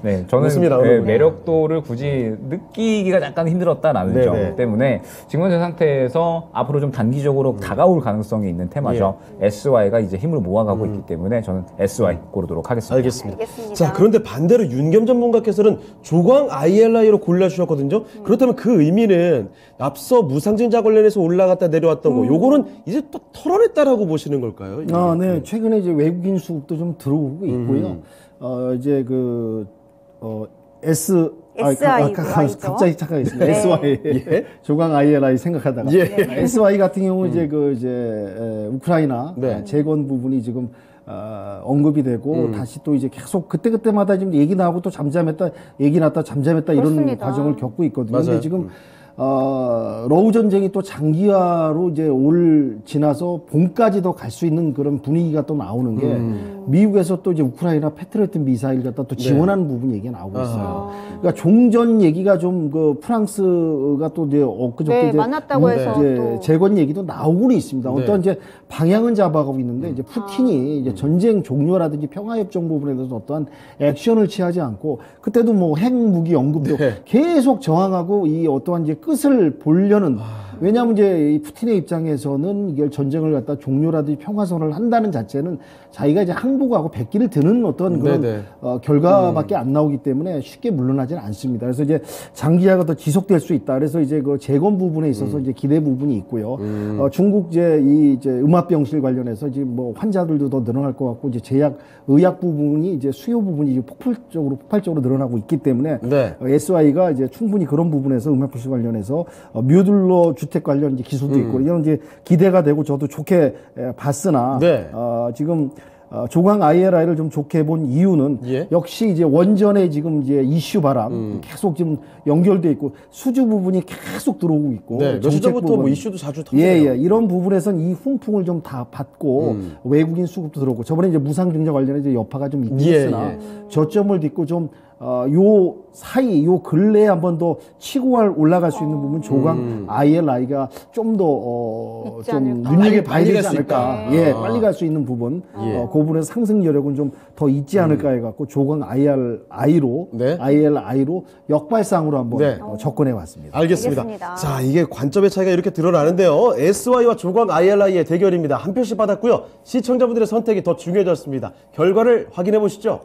Speaker 3: 네, 저는
Speaker 1: 웃음이
Speaker 3: 네,
Speaker 1: 나오는군요.
Speaker 3: 매력도를 굳이 느끼기가 약간 힘들었다라는
Speaker 1: 네네.
Speaker 3: 점 때문에 지금 현재 상태에서 앞으로 좀 단기적으로 다가올 가능성이 있는 테마죠. SY가 이제 힘을 모아가고 있기 때문에 저는 SY 고르도록 하겠습니다.
Speaker 1: 알겠습니다.
Speaker 2: 알겠습니다.
Speaker 1: 자, 그런데 반대로 윤겸 전문가께서는 조광 ILI로 골라주셨거든요. 그렇다면 그 의미는 앞서 무상증자 관련해서 올라갔다 내려왔던 거, 요거는 이제 또 털어냈다라고 보시는 걸까요?
Speaker 4: 네. 최근에 이제 외국인 수급도 좀 들어오고 있고요. 이제
Speaker 2: SI 죠.
Speaker 4: 갑자기 착각했습니다.
Speaker 2: 네.
Speaker 4: SY. 조광 ILI 생각하다가.
Speaker 1: 예.
Speaker 4: SY 같은 경우 이제 우크라이나
Speaker 1: 네.
Speaker 4: 재건 부분이 지금 언급이 되고 다시 또 이제 계속 그때마다 지금 얘기 나오고 또 잠잠했다, 얘기 났다 잠잠했다 이런
Speaker 2: 그렇습니다.
Speaker 4: 과정을 겪고 있거든요.
Speaker 1: 맞아요.
Speaker 4: 근데 지금 러우 전쟁이 또 장기화로 이제 올 지나서 봄까지도 갈 수 있는 그런 분위기가 또 나오는 게 미국에서 또 이제 우크라이나 패트리어트 미사일 갖다 또 지원하는 부분 얘기가 나오고 있어요. 그러니까 종전 얘기가 좀 프랑스가 또 이제 엊그저께
Speaker 2: 네,
Speaker 4: 이제
Speaker 2: 많았다고 해서 또.
Speaker 4: 재건 얘기도 나오고는 있습니다.
Speaker 1: 네.
Speaker 4: 어떤 이제 방향은 잡아가고 있는데 이제 푸틴이 이제 전쟁 종료라든지 평화협정 부분에 대해서 어떠한 액션을 취하지 않고 그때도 뭐 핵무기 언급도 계속 저항하고 이 어떠한 이제 끝을 보려는 왜냐하면 이제 이 푸틴의 입장에서는 이걸 전쟁을 갖다 종료라든지 평화선언을 한다는 자체는 자기가 이제 항복하고 백기를 드는 어떤 그런
Speaker 1: 네네.
Speaker 4: 결과밖에 안 나오기 때문에 쉽게 물러나지는 않습니다. 그래서 이제 장기화가 더 지속될 수 있다. 그래서 이제 그 재건 부분에 있어서 이제 기대 부분이 있고요. 중국 이제 음압병실 관련해서 지금 뭐 환자들도 더 늘어날 것 같고 이제 의약 부분이 이제 수요 부분이 이제 폭발적으로 늘어나고 있기 때문에
Speaker 1: 네.
Speaker 4: SY가 이제 충분히 그런 부분에서 음압병실 관련해서 뮤들러 주택 관련 이제 기술도 있고 이런 이제 기대가 되고 저도 좋게 봤으나
Speaker 1: 네.
Speaker 4: 지금 조광 ILI를 좀 좋게 본 이유는
Speaker 1: 예.
Speaker 4: 역시 이제 원전에 지금 이제 이슈 바람 계속 지금 연결돼 있고 수주 부분이 계속 들어오고 있고
Speaker 1: 네, 며칠
Speaker 4: 정책
Speaker 1: 전부터 뭐
Speaker 4: 부분.
Speaker 1: 이슈도 자주 터지네요.
Speaker 4: 이런 부분에선 이 훈풍을 좀 다 받고 외국인 수급도 들어오고 저번에 이제 무상증자 관련해 이제 여파가 좀 있긴 했으나 저점을 딛고 좀 요 사이, 요 근래에 한 번 더 치고 올라갈 수 있는 부분 조광 ILI가 좀 더,
Speaker 2: 있지
Speaker 4: 좀
Speaker 2: 않을까.
Speaker 4: 눈여겨 봐야
Speaker 1: 빨리
Speaker 4: 되지
Speaker 1: 갈수
Speaker 4: 않을까.
Speaker 1: 있다.
Speaker 4: 예, 빨리 갈 수 있는 부분. 그 부분에서 상승 여력은 좀 더 있지 않을까 해갖고 조광 ILI로,
Speaker 1: 네.
Speaker 4: ILI로 역발상으로 한번
Speaker 1: 네.
Speaker 4: 접근해 왔습니다.
Speaker 1: 알겠습니다.
Speaker 2: 알겠습니다.
Speaker 1: 자, 이게 관점의 차이가 이렇게 드러나는데요. SY와 조광 ILI의 대결입니다. 한 표씩 받았고요. 시청자분들의 선택이 더 중요해졌습니다. 결과를 확인해 보시죠.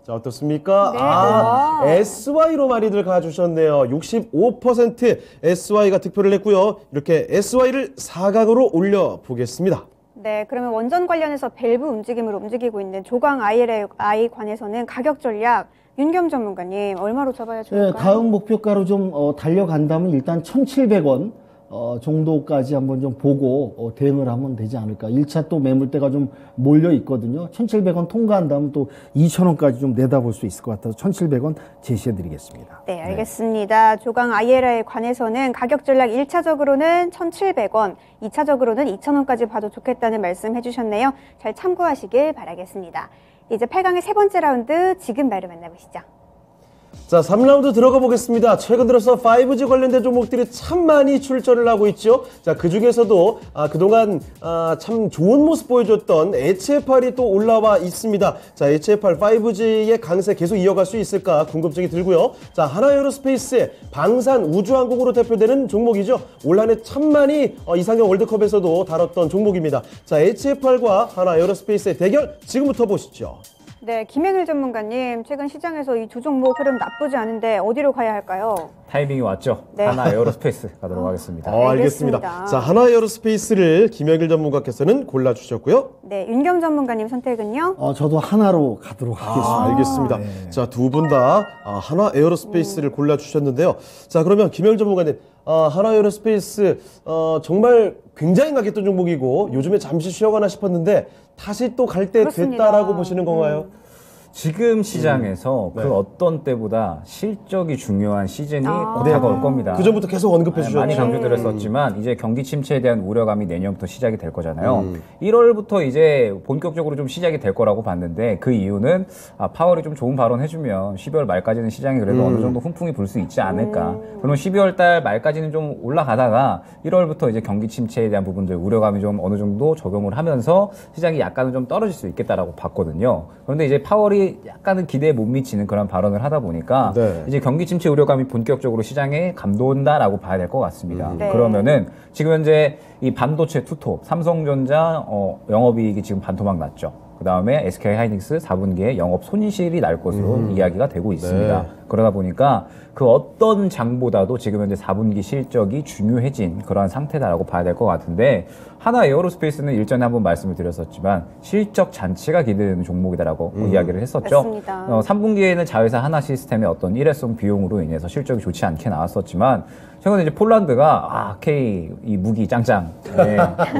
Speaker 1: 자, 어떻습니까?
Speaker 2: 네.
Speaker 1: SY로 많이들 가주셨네요. 65% SY가 득표를 했고요. 이렇게 SY를 사각으로 올려보겠습니다.
Speaker 2: 네, 그러면 원전 관련해서 밸브 움직임으로 움직이고 있는 조광 ILI 관해서는 가격 전략 윤겸 전문가님 얼마로 잡아야 좋을까요?
Speaker 4: 네, 다음 목표가로 좀 달려간다면 일단 1,700원 정도까지 한번 좀 보고 대응을 하면 되지 않을까. 1차 또 매물대가 좀 몰려 있거든요. 1,700원 통과한다면 또 2,000원까지 좀 내다볼 수 있을 것 같아서 1,700원 제시해 드리겠습니다.
Speaker 2: 네, 알겠습니다. 조광 ILI에 관해서는 가격 전략 1차적으로는 1,700원, 2차적으로는 2,000원까지 봐도 좋겠다는 말씀 해주셨네요. 잘 참고하시길 바라겠습니다. 이제 8강의 세 번째 라운드 지금 바로 만나보시죠.
Speaker 1: 자, 3라운드 들어가 보겠습니다. 최근 들어서 5G 관련된 종목들이 참 많이 출전을 하고 있죠. 자, 그 중에서도 그동안 참 좋은 모습 보여줬던 HFR이 또 올라와 있습니다. 자, HFR 5G의 강세 계속 이어갈 수 있을까 궁금증이 들고요. 자, 하나에어로스페이스의 방산 우주항공으로 대표되는 종목이죠. 올 한 해 참 많이 이상형 월드컵에서도 다뤘던 종목입니다. 자, HFR과 하나에어로스페이스의 대결 지금부터 보시죠.
Speaker 2: 네, 김행일 전문가님, 최근 시장에서 이 두 종목 흐름 나쁘지 않은데 어디로 가야 할까요?
Speaker 3: 타이밍이 왔죠.
Speaker 2: 네.
Speaker 3: 하나 에어로스페이스 가도록 하겠습니다.
Speaker 1: 알겠습니다.
Speaker 2: 알겠습니다.
Speaker 1: 자, 하나에어로스페이스를 김영일 전문가께서는 골라주셨고요.
Speaker 2: 네, 윤겸 전문가님 선택은요?
Speaker 4: 저도 하나로 가도록 하겠습니다.
Speaker 1: 알겠습니다. 자, 두 분 다 하나 에어로스페이스를 골라주셨는데요. 자, 그러면 김영 전문가님, 하나 에어로스페이스 정말 굉장히 강했던 종목이고 요즘에 잠시 쉬어가나 싶었는데 다시 또 갈 때
Speaker 2: 그렇습니다.
Speaker 1: 됐다라고 보시는 건가요?
Speaker 3: 지금 시장에서
Speaker 1: 네.
Speaker 3: 그 어떤 때보다 실적이 중요한 시즌이 곧 다가올 겁니다.
Speaker 1: 그 전부터 계속 언급해 주셨죠.
Speaker 3: 많이 강조드렸었지만 이제 경기 침체에 대한 우려감이 내년부터 시작이 될 거잖아요. 1월부터 이제 본격적으로 좀 시작이 될 거라고 봤는데 그 이유는 파월이 좀 좋은 발언 해주면 12월 말까지는 시장이 그래도 어느 정도 훈풍이 불 수 있지 않을까. 그러면 12월 달 말까지는 좀 올라가다가 1월부터 이제 경기 침체에 대한 부분들 우려감이 좀 어느 정도 적용을 하면서 시장이 약간은 좀 떨어질 수 있겠다라고 봤거든요. 그런데 이제 파월이 약간은 기대에 못 미치는 그런 발언을 하다 보니까
Speaker 1: 네.
Speaker 3: 이제 경기 침체 우려감이 본격적으로 시장에 감도온다라고 봐야 될 것 같습니다.
Speaker 2: 네.
Speaker 3: 그러면은 지금 현재 이 반도체 투톱 삼성전자 영업이익이 지금 반토막 났죠. 그 다음에 SK하이닉스 4분기에 영업 손실이 날 것으로 이야기가 되고 있습니다.
Speaker 1: 네.
Speaker 3: 그러다 보니까 그 어떤 장보다도 지금 현재 4분기 실적이 중요해진 그러한 상태다라고 봐야 될 것 같은데 하나 에어로스페이스는 일전에 한번 말씀을 드렸었지만 실적 잔치가 기대되는 종목이다라고 이야기를 했었죠.
Speaker 2: 맞습니다.
Speaker 3: 3분기에는 자회사 하나 시스템의 어떤 일회성 비용으로 인해서 실적이 좋지 않게 나왔었지만 최근에 이제 폴란드가 K 이 무기 짱짱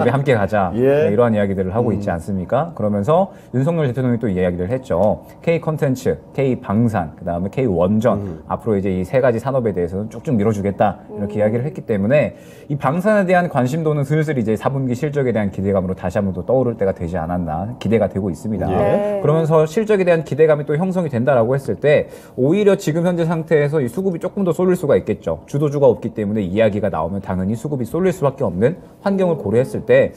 Speaker 3: 우리 함께 가자
Speaker 1: 예.
Speaker 3: 이러한 이야기들을 하고 있지 않습니까? 그러면서 윤석열 대통령이 또 이야기를 했죠. K 컨텐츠, K 방산, 그 다음에 K 원전 앞으로 이제 이 세 가지 산업에 대해서는 쭉쭉 밀어주겠다 이렇게 이야기를 했기 때문에 이 방산에 대한 관심도는 슬슬 이제 4분기 실적에 대한 기대감으로 다시 한번 또 떠오를 때가 되지 않았나 기대가 되고 있습니다.
Speaker 2: 네.
Speaker 3: 그러면서 실적에 대한 기대감이 또 형성이 된다라고 했을 때 오히려 지금 현재 상태에서 이 수급이 조금 더 쏠릴 수가 있겠죠. 주도주가 없기 때문에 이야기가 나오면 당연히 수급이 쏠릴 수밖에 없는 환경을 고려했을 때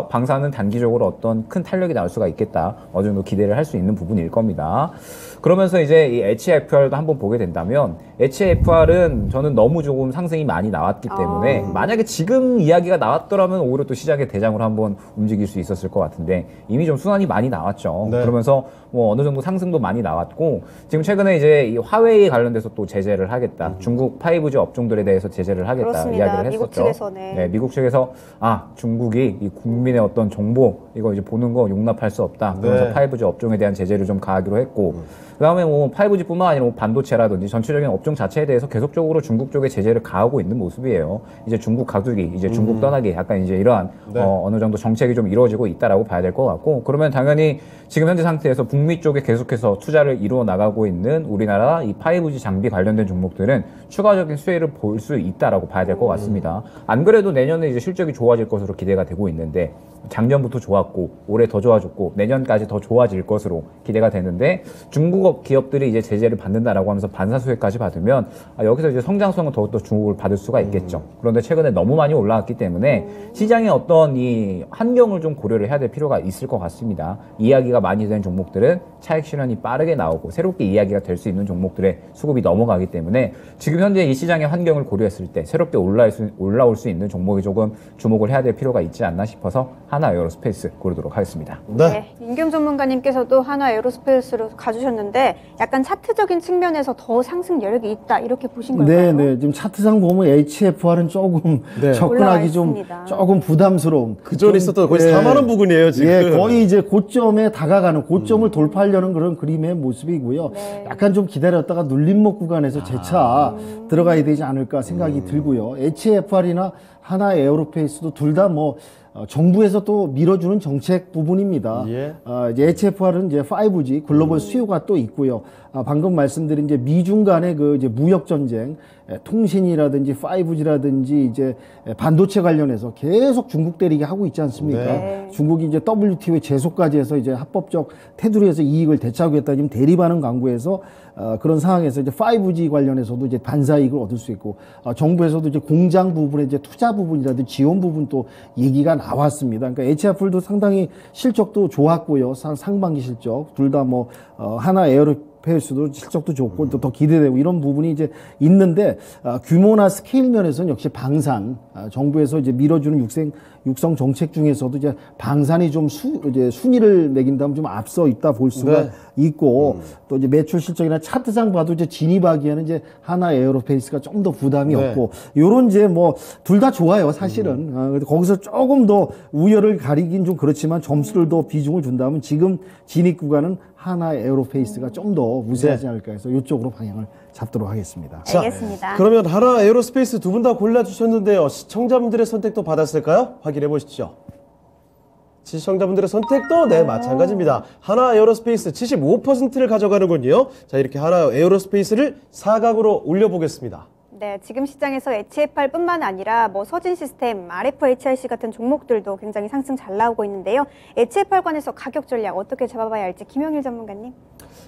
Speaker 3: 방산은 단기적으로 어떤 큰 탄력이 나올 수가 있겠다. 어느 정도 기대를 할 수 있는 부분일 겁니다. 그러면서 이제 이 HFR도 한번 보게 된다면 HFR은 저는 너무 조금 상승이 많이 나왔기 때문에 만약에 지금 이야기가 나왔더라면 오히려 또 시장의 대장으로 한번 움직일 수 있었을 것 같은데 이미 좀 순환이 많이 나왔죠.
Speaker 1: 네.
Speaker 3: 그러면서 뭐 어느 정도 상승도 많이 나왔고 지금 최근에 이제 이 화웨이 관련돼서 또 제재를 하겠다. 중국 5G 업종들에 대해서 제재를 하겠다
Speaker 2: 그렇습니다.
Speaker 3: 이야기를
Speaker 2: 미국
Speaker 3: 했었죠.
Speaker 2: 측에서는.
Speaker 3: 네, 미국 측에서 중국이 이 국민의 어떤 정보 이거 이제 보는 거 용납할 수 없다. 그래서
Speaker 1: 네.
Speaker 3: 5G 업종에 대한 제재를 좀 가하기로 했고 그다음에 뭐 5G뿐만 아니라 뭐 반도체라든지 전체적인 업종 자체에 대해서 계속적으로 중국 쪽에 제재를 가하고 있는 모습이에요. 이제 중국 가두기, 이제 중국 떠나기 약간 이제 이러한
Speaker 1: 네.
Speaker 3: 어느 정도 정책이 좀 이루어지고 있다라고 봐야 될 것 같고 그러면 당연히 지금 현재 상태에서 북미 쪽에 계속해서 투자를 이루어 나가고 있는 우리나라 이 5G 장비 관련된 종목들은 추가적인 수혜를 볼 수 있다라고 봐야 될 것 같습니다. 안 그래도 내년에 이제 실적이 좋아질 것으로 기대가 되고 있는데 작년부터 좋았고 올해 더 좋아졌고 내년까지 더 좋아질 것으로 기대가 되는데 중국 기업들이 이제 제재를 받는다라고 하면서 반사수혜까지 받으면 여기서 이제 성장성은 더욱더 주목을 받을 수가 있겠죠. 그런데 최근에 너무 많이 올라왔기 때문에 시장의 어떤 이 환경을 좀 고려를 해야 될 필요가 있을 것 같습니다. 이야기가 많이 된 종목들은 차익 실현이 빠르게 나오고 새롭게 이야기가 될 수 있는 종목들의 수급이 넘어가기 때문에 지금 현재 이 시장의 환경을 고려했을 때 새롭게 올라올 수 있는 종목이 조금 주목을 해야 될 필요가 있지 않나 싶어서 하나 에어로스페이스 고르도록 하겠습니다.
Speaker 2: 네. 임경 전문가님께서도 하나 에어로스페이스로 가주셨는데 약간 차트적인 측면에서 더 상승 여력이 있다 이렇게 보신 걸까요?
Speaker 4: 네. 지금 차트상 보면 HFR은 조금
Speaker 1: 네.
Speaker 4: 접근하기
Speaker 2: 올라와
Speaker 4: 좀
Speaker 2: 있습니다.
Speaker 4: 조금 부담스러운.
Speaker 1: 그 전에 있었던 거의 4만 원 부근이에요, 지금.
Speaker 4: 예, 거의 이제 고점에 다가가는 고점을 돌파하려는 그런 그림의 모습이고요.
Speaker 2: 네.
Speaker 4: 약간 좀 기다렸다가 눌림목 구간에서 재차 들어가야 되지 않을까 생각이 들고요. HFR이나 하나 에어로페이스도 둘 다 뭐 정부에서 또 밀어주는 정책 부분입니다.
Speaker 1: 예.
Speaker 4: 이제 HFR은 이제 5G 글로벌 수요가 또 있고요. 방금 말씀드린 이제 미중 간의 그 이제 무역 전쟁, 통신이라든지 5G라든지 이제 반도체 관련해서 계속 중국 때리게 하고 있지 않습니까?
Speaker 2: 네.
Speaker 4: 중국이 이제 WTO에 제소까지 해서 이제 합법적 테두리에서 이익을 되찾겠다 지금 대립하는 강구에서 그런 상황에서 이제 5G 관련해서도 이제 반사이익을 얻을 수 있고 정부에서도 이제 공장 부분에 이제 투자 부분이라든지 지원 부분 또 얘기가 나왔습니다. 그러니까 HFR도 상당히 실적도 좋았고요. 상반기 실적 둘 다 뭐 하나 에어로페이스도 실적도 좋고 또 더 기대되고 이런 부분이 이제 있는데 규모나 스케일 면에서는 역시 방산 정부에서 이제 밀어주는 육성 정책 중에서도 이제 방산이 좀 이제 순위를 매긴다면 좀 앞서 있다 볼 수가
Speaker 1: 네.
Speaker 4: 있고 또 이제 매출 실적이나 차트상 봐도 이제 진입하기에는 이제 하나 에어로페이스가 좀 더 부담이
Speaker 1: 네.
Speaker 4: 없고 요런 이제 뭐 둘 다 좋아요 사실은. 근데 거기서 조금 더 우열을 가리긴 좀 그렇지만 점수를 더 비중을 준다면 지금 진입 구간은 하나 에어로페이스가 좀 더 우세하지 않을까 해서 이쪽으로 방향을 잡도록 하겠습니다.
Speaker 2: 알겠습니다.
Speaker 1: 그러면 하나 에어로스페이스 두 분 다 골라주셨는데요. 시청자분들의 선택도 받았을까요? 확인해 보시죠. 시청자분들의 선택도 네 마찬가지입니다. 하나 에어로스페이스 75%를 가져가는군요. 자, 이렇게 하나 에어로스페이스를 사각으로 올려보겠습니다.
Speaker 2: 네, 지금 시장에서 HFR뿐만 아니라 뭐 서진 시스템, RFHIC 같은 종목들도 굉장히 상승 잘 나오고 있는데요. HFR 관해서 가격 전략 어떻게 잡아봐야 할지 김영일 전문가님.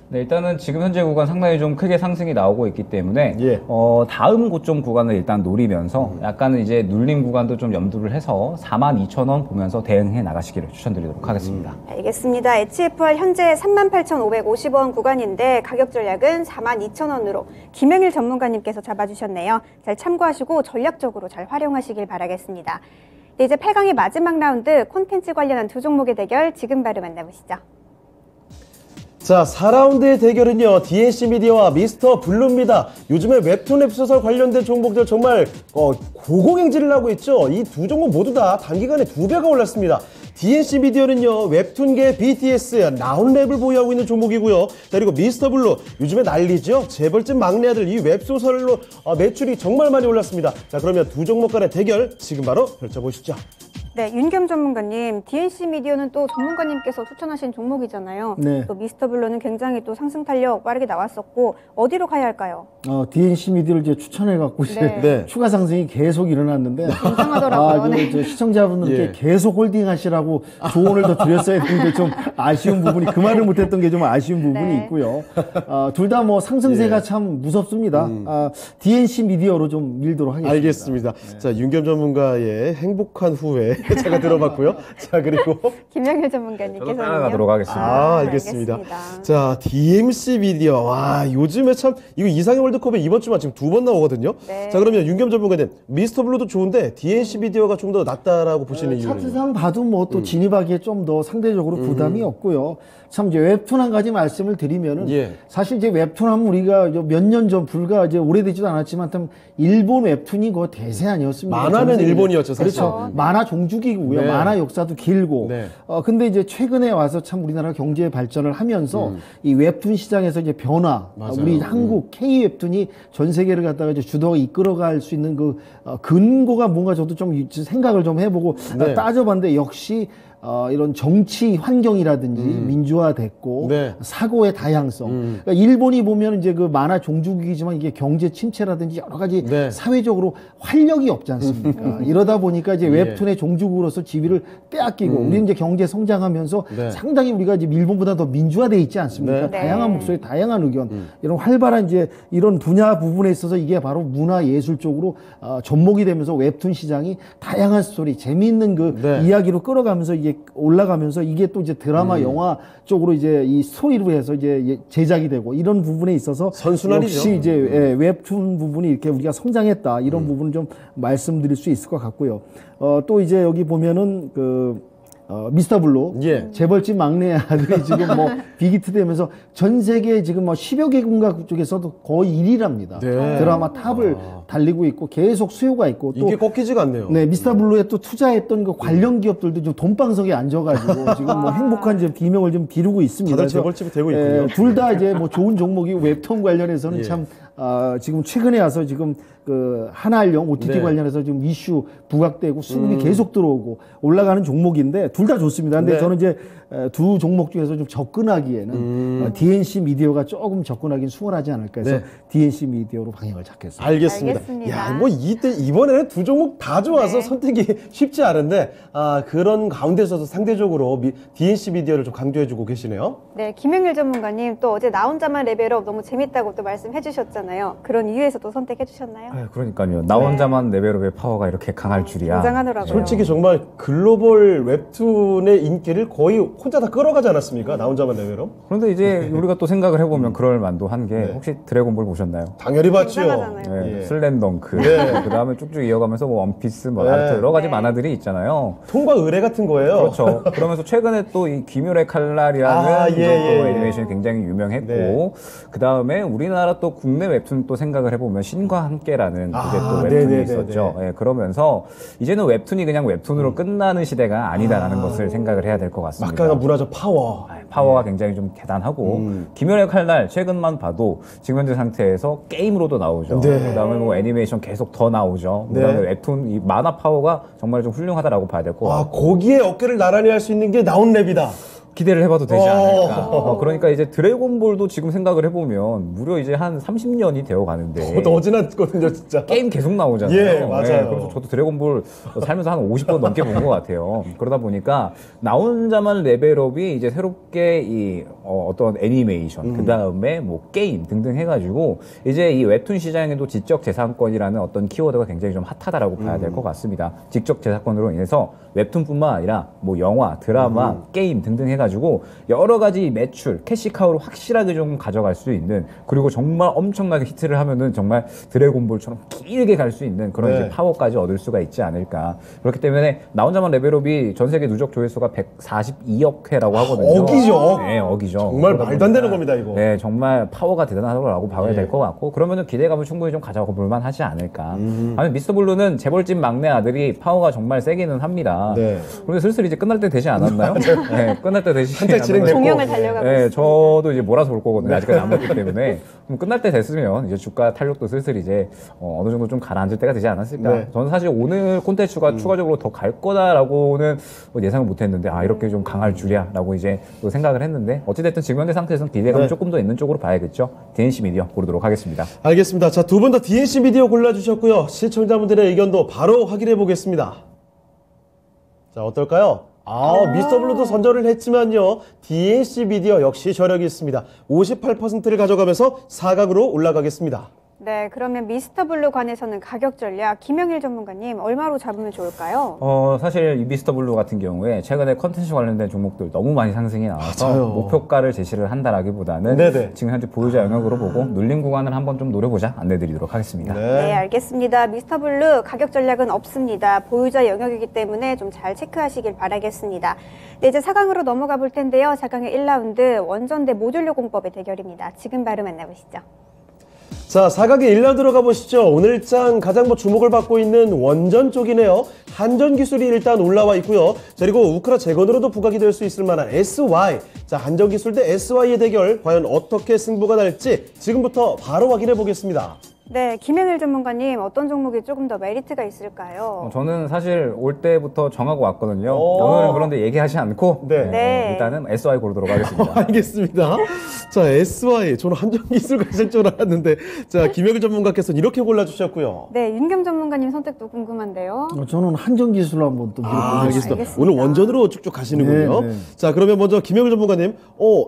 Speaker 3: 네, 일단은 지금 현재 구간 상당히 좀 크게 상승이 나오고 있기 때문에
Speaker 1: 예.
Speaker 3: 다음 고점 구간을 일단 노리면서 약간은 이제 눌림 구간도 좀 염두를 해서 42,000원 보면서 대응해 나가시기를 추천드리도록 하겠습니다.
Speaker 2: 알겠습니다. HFR 현재 38,550원 구간인데 가격 전략은 42,000원으로 김영일 전문가님께서 잡아주셨네요. 잘 참고하시고 전략적으로 잘 활용하시길 바라겠습니다. 네, 이제 8강의 마지막 라운드 콘텐츠 관련한 두 종목의 대결 지금 바로 만나보시죠.
Speaker 1: 자, 4라운드의 대결은요, DNC 미디어와 미스터 블루입니다. 요즘에 웹툰 웹소설 관련된 종목들 정말 고공행진을 하고 있죠. 이 두 종목 모두 다 단기간에 2배가 올랐습니다. DNC 미디어는요, 웹툰계 BTS, 나온랩을 보유하고 있는 종목이고요. 자, 그리고 미스터 블루, 요즘에 난리죠. 재벌집 막내 아들 이 웹소설로 매출이 정말 많이 올랐습니다. 자, 그러면 두 종목 간의 대결 지금 바로 펼쳐보시죠.
Speaker 2: 네, 윤겸 전문가님, DNC 미디어는 또 전문가님께서 추천하신 종목이잖아요.
Speaker 4: 네.
Speaker 2: 또 미스터 블루는 굉장히 또 상승 탄력 빠르게 나왔었고 어디로 가야 할까요?
Speaker 4: DNC 미디어를 이제 추천해갖고 이제
Speaker 1: 네.
Speaker 4: 추가 상승이 계속 일어났는데
Speaker 2: 굉장하더라고요.
Speaker 4: 네.
Speaker 2: 네.
Speaker 4: 시청자분들께
Speaker 1: 예.
Speaker 4: 계속 홀딩하시라고 조언을 더 드렸어야 되는데 좀 아쉬운 부분이 그 말을 못했던 게 좀 아쉬운 부분이
Speaker 2: 네.
Speaker 4: 있고요. 둘 다 뭐 상승세가
Speaker 1: 예.
Speaker 4: 참 무섭습니다. DNC 미디어로 좀 밀도록 하겠습니다.
Speaker 1: 알겠습니다. 자, 윤겸 전문가의 행복한 후에 제가 들어봤고요. 자, 그리고
Speaker 2: 김영일 전문가님께서는요.
Speaker 3: 저도 따라가도록 하겠습니다.
Speaker 1: 알겠습니다. 자, DMC 미디어. 와, 요즘에 참, 이거 이상의 월드컵에 이번 주만 지금 2번 나오거든요.
Speaker 2: 네.
Speaker 1: 자, 그러면 윤겸 전문가님, 미스터 블루도 좋은데, DNC 미디어가 좀 더 낫다라고 보시는 이유는?
Speaker 4: 차트상 봐도 뭐 또 진입하기에 좀 더 상대적으로 부담이 없고요. 참 이제 웹툰 한 가지 말씀을 드리면은
Speaker 1: 예.
Speaker 4: 사실 이제 웹툰 하면 우리가 몇 년 전 불과 이제 오래되지도 않았지만 참 일본 웹툰이 그 대세 아니었습니까?
Speaker 1: 만화는
Speaker 4: 전 세계.
Speaker 1: 일본이었죠, 사실.
Speaker 4: 그렇죠. 만화 종주기고요.
Speaker 1: 네.
Speaker 4: 만화 역사도 길고.
Speaker 1: 네.
Speaker 4: 근데 이제 최근에 와서 참 우리나라 경제 발전을 하면서 이 웹툰 시장에서 이제 변화,
Speaker 1: 맞아요.
Speaker 4: 우리 한국 K 웹툰이 전 세계를 갖다가 이제 주도가 이끌어갈 수 있는 그 근거가 뭔가 저도 좀 생각을 좀 해보고
Speaker 1: 네.
Speaker 4: 따져봤는데 역시 이런 정치 환경이라든지 민주화됐고
Speaker 1: 네.
Speaker 4: 사고의 다양성. 그러니까 일본이 보면 이제 그 만화 종주국이지만 이게 경제 침체라든지 여러 가지
Speaker 1: 네.
Speaker 4: 사회적으로 활력이 없지 않습니까? 이러다 보니까 이제 웹툰의 종주국으로서 지위를 빼앗기고 우리는 이제 경제 성장하면서
Speaker 1: 네.
Speaker 4: 상당히 우리가 이제 일본보다 더 민주화돼 있지 않습니까?
Speaker 1: 네.
Speaker 4: 다양한 목소리, 다양한 의견, 이런 활발한 이제 이런 분야 부분에 있어서 이게 바로 문화 예술 쪽으로 접목이 되면서 웹툰 시장이 다양한 스토리, 재미있는 그
Speaker 1: 네.
Speaker 4: 이야기로 끌어가면서 이게 올라가면서 이게 또 이제 드라마, 영화 쪽으로 이제 이 스토리로 해서 이제 제작이 되고 이런 부분에 있어서
Speaker 1: 선순환이죠.
Speaker 4: 역시 이제 웹툰 부분이 이렇게 우리가 성장했다 이런 부분을 좀 말씀드릴 수 있을 것 같고요. 또 이제 여기 보면은 미스터 블루
Speaker 1: 예.
Speaker 4: 재벌집 막내 아들이 지금 뭐 빅히트 되면서 전 세계 지금 뭐 10여 개 국가 쪽에서도 거의 1위랍니다.
Speaker 1: 네.
Speaker 4: 드라마 탑을 달리고 있고 계속 수요가 있고 또
Speaker 1: 이게 꺾이지가 않네요.
Speaker 4: 네, 미스터 블루에 또 투자했던 그 관련 기업들도 좀 돈방석에 앉아가지고 지금 뭐 행복한 좀 비명을 좀 비르고 있습니다.
Speaker 1: 다들
Speaker 4: 그래서,
Speaker 1: 재벌집이 되고 있군요.
Speaker 4: 둘 다 이제 뭐 좋은 종목이 웹툰 관련해서는
Speaker 1: 예.
Speaker 4: 참 지금 최근에 와서 지금 그 하나알령 OTT
Speaker 1: 네.
Speaker 4: 관련해서 지금 이슈 부각되고 수급이 계속 들어오고 올라가는 종목인데 둘 다 좋습니다. 근데
Speaker 1: 네.
Speaker 4: 저는 이제 두 종목 중에서 좀 접근하기에는 DNC 미디어가 조금 접근하기는 수월하지 않을까 해서
Speaker 1: 네.
Speaker 4: DNC 미디어로 방향을 잡겠습니다.
Speaker 1: 알겠습니다.
Speaker 2: 알겠습니다.
Speaker 1: 야, 뭐 이번에는 두 종목 다 좋아서
Speaker 2: 네.
Speaker 1: 선택이 쉽지 않은데 그런 가운데서도 상대적으로 DNC 미디어를 좀 강조해주고 계시네요.
Speaker 2: 네, 김영일 전문가님 또 어제 나 혼자만 레벨업 너무 재밌다고 또 말씀해 주셨잖아요. 그런 이유에서 또 선택해 주셨나요?
Speaker 3: 그러니까요. 나 혼자만 레벨업의 파워가 이렇게 강할 줄이야.
Speaker 2: 굉장하더라고요.
Speaker 1: 솔직히 정말 글로벌 웹툰의 인기를 거의 혼자 다 끌어가지 않았습니까? 나 혼자만 레벨업?
Speaker 3: 그런데 이제 우리가 또 생각을 해보면 그럴 만도 한 게 혹시 드래곤볼 보셨나요?
Speaker 1: 당연히 봤죠.
Speaker 2: 굉장하잖아요.
Speaker 3: 네,
Speaker 1: 예.
Speaker 3: 슬램덩크.
Speaker 1: 네.
Speaker 3: 그 다음에 쭉쭉 이어가면서 뭐 원피스, 뭐
Speaker 1: 네.
Speaker 3: 아무튼 여러 가지
Speaker 2: 네.
Speaker 3: 만화들이 있잖아요.
Speaker 1: 통과 의뢰 같은 거예요.
Speaker 3: 그렇죠. 그러면서 최근에 또 이 귀멸의 칼날이라는
Speaker 1: 아, 예,
Speaker 3: 또
Speaker 1: 예.
Speaker 3: 애니메이션이 굉장히 유명했고,
Speaker 1: 네.
Speaker 3: 그 다음에 우리나라 또 국내 웹툰 또 생각을 해보면 신과 함께라는 그게 또 웹툰이
Speaker 1: 네네네네.
Speaker 3: 있었죠. 예, 그러면서 이제는 웹툰이 그냥 웹툰으로 끝나는 시대가 아니다라는 것을 생각을 해야 될 것 같습니다.
Speaker 1: 막강한 문화적 파워.
Speaker 3: 파워가 굉장히 좀 대단하고 김연의 칼날 최근만 봐도 지금 현재 상태에서 게임으로도 나오죠.
Speaker 1: 네.
Speaker 3: 그다음에 뭐 애니메이션 계속 더 나오죠.
Speaker 1: 네.
Speaker 3: 그다음에 웹툰 이 만화 파워가 정말 좀 훌륭하다라고 봐야 될 것 같고
Speaker 1: 거기에 어깨를 나란히 할 수 있는 게 나온랩이다.
Speaker 3: 기대를 해봐도 되지 않을까. 그러니까 이제 드래곤볼도 지금 생각을 해보면 무려 이제 한 30년이 되어 가는데
Speaker 1: 더 지났거든요, 진짜.
Speaker 3: 게임 계속 나오잖아요.
Speaker 1: 예, 맞아요.
Speaker 3: 그래서 저도 드래곤볼 살면서 한 50번 넘게 본 것 같아요. 그러다 보니까 나 혼자만 레벨업이 이제 새롭게 이 어떤 애니메이션, 그 다음에 뭐 게임 등등 해가지고 이제 이 웹툰 시장에도 지적재산권이라는 어떤 키워드가 굉장히 좀 핫하다라고 봐야 될 것 같습니다. 지적재산권으로 인해서 웹툰뿐만 아니라 뭐 영화, 드라마, 게임 등등 해가지고 여러 가지 매출, 캐시카우를 확실하게 좀 가져갈 수 있는 그리고 정말 엄청나게 히트를 하면은 정말 드래곤볼처럼 길게 갈 수 있는 그런
Speaker 1: 네.
Speaker 3: 이제 파워까지 얻을 수가 있지 않을까. 그렇기 때문에 나 혼자만 레벨업이 전 세계 누적 조회수가 142억 회라고 하거든요.
Speaker 1: 억이죠.
Speaker 3: 네, 억이죠.
Speaker 1: 정말
Speaker 3: 그러다
Speaker 1: 말도 안 되는
Speaker 3: 보니까
Speaker 1: 겁니다, 이거.
Speaker 3: 네, 정말 파워가 대단하다고 봐야
Speaker 1: 네.
Speaker 3: 될 것 같고 그러면은 기대감을 충분히 좀 가져볼 만하지 않을까. 아니 미스터 블루는 재벌집 막내 아들이 파워가 정말 세기는 합니다.
Speaker 1: 네.
Speaker 3: 그런데 슬슬 이제 끝날 때 되지 않았나요? 네, 끝날 때 되지
Speaker 1: 한때 진행됐고.
Speaker 2: 종영을 달려가고
Speaker 3: 네,
Speaker 2: 있습니다.
Speaker 3: 저도 이제 몰아서 볼 거거든요. 아직까지 안 봤기 때문에. 그럼 끝날 때 됐으면 이제 주가 탄력도 슬슬 이제 어느 정도 좀 가라앉을 때가 되지 않았을까.
Speaker 1: 네.
Speaker 3: 저는 사실 오늘 콘텐츠가 추가적으로 더 갈 거다라고는 예상을 못 했는데, 이렇게 좀 강할 줄이야라고 이제 또 생각을 했는데, 어찌됐든 지금 현재 상태에서는 기대감이
Speaker 1: 네.
Speaker 3: 조금 더 있는 쪽으로 봐야겠죠. DNC 미디어 고르도록 하겠습니다.
Speaker 1: 알겠습니다. 자, 두 분 다 DNC 미디어 골라주셨고요. 시청자분들의 의견도 바로 확인해 보겠습니다. 자, 어떨까요? 미스터 블루도 선전을 했지만요. DNC 미디어 역시 저력이 있습니다. 58%를 가져가면서 사각으로 올라가겠습니다.
Speaker 2: 네, 그러면 미스터 블루 관해서는 가격 전략 김영일 전문가님 얼마로 잡으면 좋을까요?
Speaker 3: 사실 이 미스터 블루 같은 경우에 최근에 컨텐츠 관련된 종목들 너무 많이 상승이 나와서
Speaker 1: 맞아요.
Speaker 3: 목표가를 제시를 한다라기보다는
Speaker 1: 네네.
Speaker 3: 지금 현재 보유자 영역으로 보고 눌린 구간을 한번 좀 노려보자 안내드리도록 하겠습니다.
Speaker 2: 네, 알겠습니다. 미스터 블루 가격 전략은 없습니다. 보유자 영역이기 때문에 좀 잘 체크하시길 바라겠습니다. 네, 이제 4강으로 넘어가 볼 텐데요. 4강의 1라운드 원전 대 모듈러 공법의 대결입니다. 지금 바로 만나보시죠.
Speaker 1: 자, 사각의 1라운드 들어가 보시죠. 오늘장 가장 주목을 받고 있는 원전 쪽이네요. 한전 기술이 일단 올라와 있고요. 자, 그리고 우크라 재건으로도 부각이 될 수 있을 만한 SY. 자, 한전 기술 대 SY의 대결 과연 어떻게 승부가 날지 지금부터 바로 확인해 보겠습니다.
Speaker 2: 네, 김영일 전문가님 어떤 종목이 조금 더 메리트가 있을까요?
Speaker 3: 저는 사실 올 때부터 정하고 왔거든요.
Speaker 1: 오.
Speaker 3: 오늘은 그런데 얘기하지 않고
Speaker 1: 네.
Speaker 2: 네.
Speaker 3: 일단은 SY 고르도록 하겠습니다.
Speaker 1: 알겠습니다. 자, SY. 저는 한전 기술 가실 줄 알았는데, 자, 김영일 전문가께서는 이렇게 골라주셨고요.
Speaker 2: 네, 윤겸 전문가님 선택도 궁금한데요.
Speaker 4: 저는 한전 기술로 한번 또 밀어보겠습니다.
Speaker 1: 알겠습니다.
Speaker 2: 알겠습니다.
Speaker 1: 오늘 원전으로 쭉쭉 가시는군요.
Speaker 4: 네, 네.
Speaker 1: 자, 그러면 먼저 김영일 전문가님,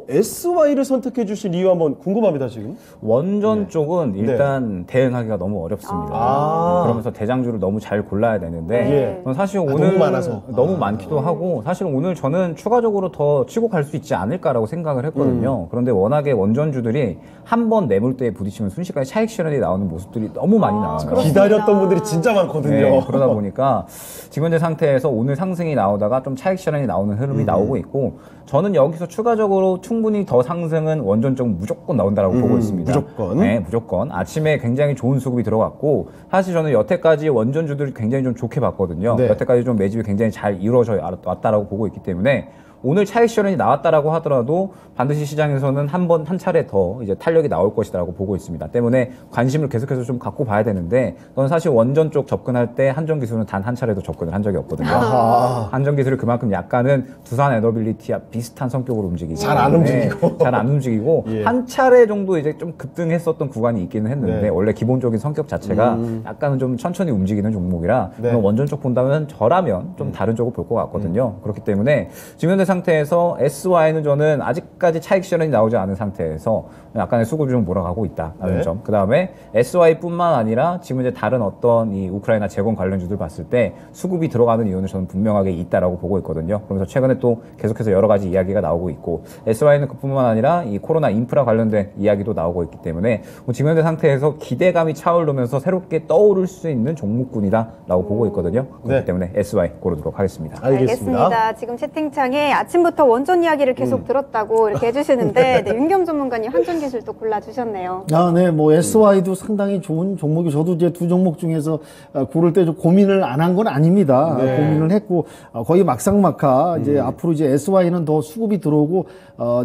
Speaker 1: SY를 선택해 주신 이유 한번 궁금합니다, 지금.
Speaker 3: 원전 쪽은 일단 대응하기가 너무 어렵습니다. 그러면서 대장주를 너무 잘 골라야 되는데
Speaker 1: 예.
Speaker 3: 사실
Speaker 1: 너무
Speaker 3: 오늘
Speaker 1: 많아서.
Speaker 3: 너무 많기도 하고 사실 오늘 저는 추가적으로 더 치고 갈 수 있지 않을까라고 생각을 했거든요. 그런데 워낙에 원전주들이 한 번 매물대에 부딪히면 순식간에 차익 실현이 나오는 모습들이 너무 많이 나와요.
Speaker 2: 그렇습니다.
Speaker 1: 기다렸던 분들이 진짜 많거든요.
Speaker 3: 네, 그러다 보니까 지금 현재 상태에서 오늘 상승이 나오다가 좀 차익 실현이 나오는 흐름이 나오고 있고 저는 여기서 추가적으로 충분히 더 상승은 원전 쪽 무조건 나온다라고 보고 있습니다.
Speaker 1: 무조건.
Speaker 3: 네, 무조건. 아침에 굉장히 좋은 수급이 들어갔고 사실 저는 여태까지 원전주들이 굉장히 좀 좋게 봤거든요.
Speaker 1: 네.
Speaker 3: 여태까지 좀 매집이 굉장히 잘 이루어져 왔다라고 보고 있기 때문에 오늘 차익 실현이 나왔다라고 하더라도 반드시 시장에서는 한 차례 더 이제 탄력이 나올 것이다라고 보고 있습니다. 때문에 관심을 계속해서 좀 갖고 봐야 되는데 저는 사실 원전 쪽 접근할 때 한전 기술은 단 한 차례도 접근을 한 적이 없거든요. 한전 기술이 그만큼 약간은 두산 에너빌리티와 비슷한 성격으로 움직이기
Speaker 1: 잘안
Speaker 3: 때문에
Speaker 1: 움직이고.
Speaker 3: 잘 안 움직이고
Speaker 1: 예.
Speaker 3: 한 차례 정도 이제 좀 급등했었던 구간이 있기는 했는데
Speaker 1: 네.
Speaker 3: 원래 기본적인 성격 자체가 약간은 좀 천천히 움직이는 종목이라
Speaker 1: 네.
Speaker 3: 원전 쪽 본다면 저라면 좀 다른 쪽을 볼 것 같거든요. 그렇기 때문에 지금 현재 상태에서 SY는 저는 아직까지 차익 실현이 나오지 않은 상태에서 약간의 수급이 좀 몰아가고 있다라는
Speaker 1: 네.
Speaker 3: 점. 그 다음에 SY뿐만 아니라 지금 이제 다른 어떤 이 우크라이나 재건 관련주들 봤을 때 수급이 들어가는 이유는 저는 분명하게 있다라고 보고 있거든요. 그러면서 최근에 또 계속해서 여러 가지 이야기가 나오고 있고 SY는 그뿐만 아니라 이 코로나 인프라 관련된 이야기도 나오고 있기 때문에 지금 현재 상태에서 기대감이 차오르면서 새롭게 떠오를 수 있는 종목군이다라고 보고 있거든요. 그렇기
Speaker 1: 네.
Speaker 3: 때문에 SY 고르도록 하겠습니다.
Speaker 1: 알겠습니다.
Speaker 2: 지금 채팅창에 아침부터 원전 이야기를 계속 들었다고 이렇게 해주시는데 네, 윤겸 전문가님 한전기술 또 골라주셨네요.
Speaker 4: 아, 네, 뭐 SY도 상당히 좋은 종목이 저도 이제 두 종목 중에서 고를 때 좀 고민을 안 한 건 아닙니다.
Speaker 1: 네.
Speaker 4: 고민을 했고 거의 막상막하 이제 앞으로 이제 SY는 더 수급이 들어오고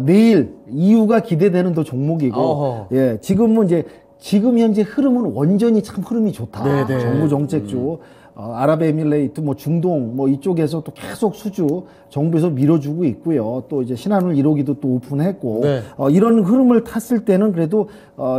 Speaker 4: 내일 이유가 기대되는 더 종목이고
Speaker 1: 어허.
Speaker 4: 예, 지금은 이제 지금 현재 흐름은 완전히 참 흐름이 좋다.
Speaker 1: 네네.
Speaker 4: 정부 정책주. 아랍에미레이트, 뭐 중동, 뭐 이쪽에서 또 계속 수주 정부에서 밀어주고 있고요. 또 이제 신한울 1호기도 또 오픈했고,
Speaker 1: 네.
Speaker 4: 이런 흐름을 탔을 때는 그래도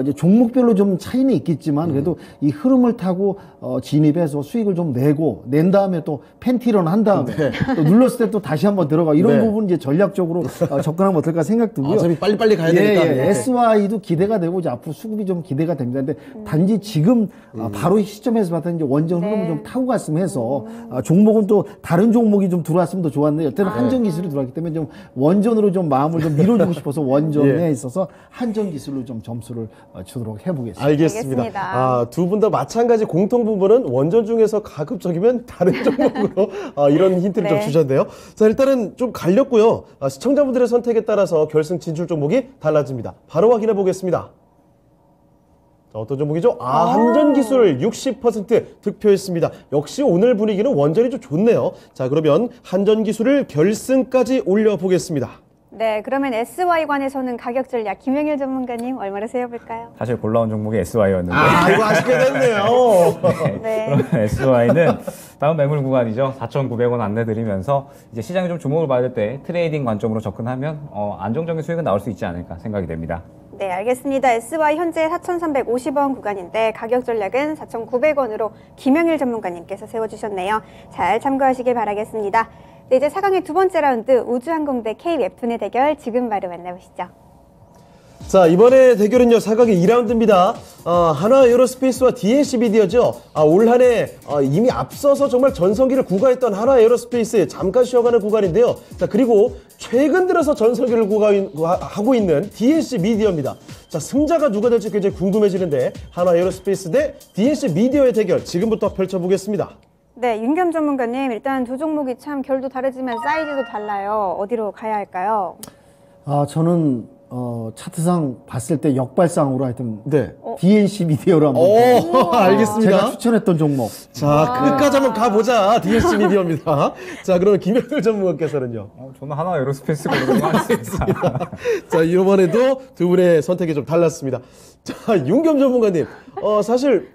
Speaker 4: 이제 종목별로 좀 차이는 있겠지만 그래도 이 흐름을 타고 진입해서 수익을 좀 내고 낸 다음에 또 팬티런 한 다음에 또 눌렀을 때 또 다시 한번 들어가 이런
Speaker 1: 네.
Speaker 4: 부분 이제 전략적으로 접근하면 어떨까 생각 들고요.
Speaker 1: 어차피 빨리빨리 가야 되니까.
Speaker 4: 예. SY도 기대가 되고 이제 앞으로 수급이 좀 기대가 됩니다. 근데 단지 지금 바로 이 시점에서 봤더니 이제 원전 흐름을 좀 타고 갔으면 해서 종목은 또 다른 종목이 좀 들어왔으면 더 좋았는데 여태는 한전기술이 들어왔기 때문에 좀 원전으로 좀 마음을 좀 밀어주고 싶어서 원전에 있어서 한전기술로 좀 점수를 주도록 해보겠습니다.
Speaker 1: 알겠습니다.
Speaker 2: 알겠습니다.
Speaker 1: 두 분 다 마찬가지 공통 부분은 원전 중에서 가급적이면 다른 종목으로 이런 힌트를 좀
Speaker 2: 네.
Speaker 1: 주셨네요. 자, 일단은 좀 갈렸고요. 시청자분들의 선택에 따라서 결승 진출 종목이 달라집니다. 바로 확인해 보겠습니다. 자, 어떤 종목이죠? 한전기술 60% 득표했습니다. 역시 오늘 분위기는 원전이 좀 좋네요. 자, 그러면 한전기술을 결승까지 올려보겠습니다.
Speaker 2: 네, 그러면 SY관에서는 가격 전략 김영일 전문가님 얼마나 세워볼까요?
Speaker 3: 사실 골라온 종목이 SY였는데
Speaker 1: 이거 아쉽게 됐네요.
Speaker 2: 네.
Speaker 3: 그러면 SY는 다음 매물 구간이죠. 4,900원 안내드리면서 이제 시장에 좀 주목을 받을 때 트레이딩 관점으로 접근하면 안정적인 수익은 나올 수 있지 않을까 생각이 됩니다.
Speaker 2: 네, 알겠습니다. SY 현재 4,350원 구간인데 가격 전략은 4,900원으로 김영일 전문가님께서 세워주셨네요. 잘 참고하시길 바라겠습니다. 네, 이제 4강의 두 번째 라운드 우주항공 대 K웹툰의 대결 지금 바로 만나보시죠.
Speaker 1: 자, 이번에 대결은요, 4강의 2라운드입니다. 한화에어로스페이스와 DNC 미디어죠. 올 한 해 이미 앞서서 정말 전성기를 구가했던 한화에어로스페이스 잠깐 쉬어가는 구간인데요. 자, 그리고 최근 들어서 전성기를 구가하고 있는 DNC 미디어입니다. 자, 승자가 누가 될지 굉장히 궁금해지는데 한화에어로스페이스 대 DNC 미디어의 대결 지금부터 펼쳐보겠습니다.
Speaker 2: 네, 윤겸 전문가님 일단 두 종목이 참 결도 다르지만 사이즈도 달라요. 어디로 가야 할까요?
Speaker 4: 저는 차트상 봤을 때 역발상으로 하여튼
Speaker 1: 네.
Speaker 4: DNC 미디어로 한번
Speaker 1: 알겠습니다.
Speaker 4: 제가 추천했던 종목.
Speaker 1: 자, 끝까지 한번 가보자. DNC 미디어입니다. 자, 그러면 김영일 전문가께서는요.
Speaker 3: 저는 한화에어로스페이스 고르는 할 수 있습니다.
Speaker 1: 자, 이번에도 두 분의 선택이 좀 달랐습니다. 자, 윤겸 전문가님. 사실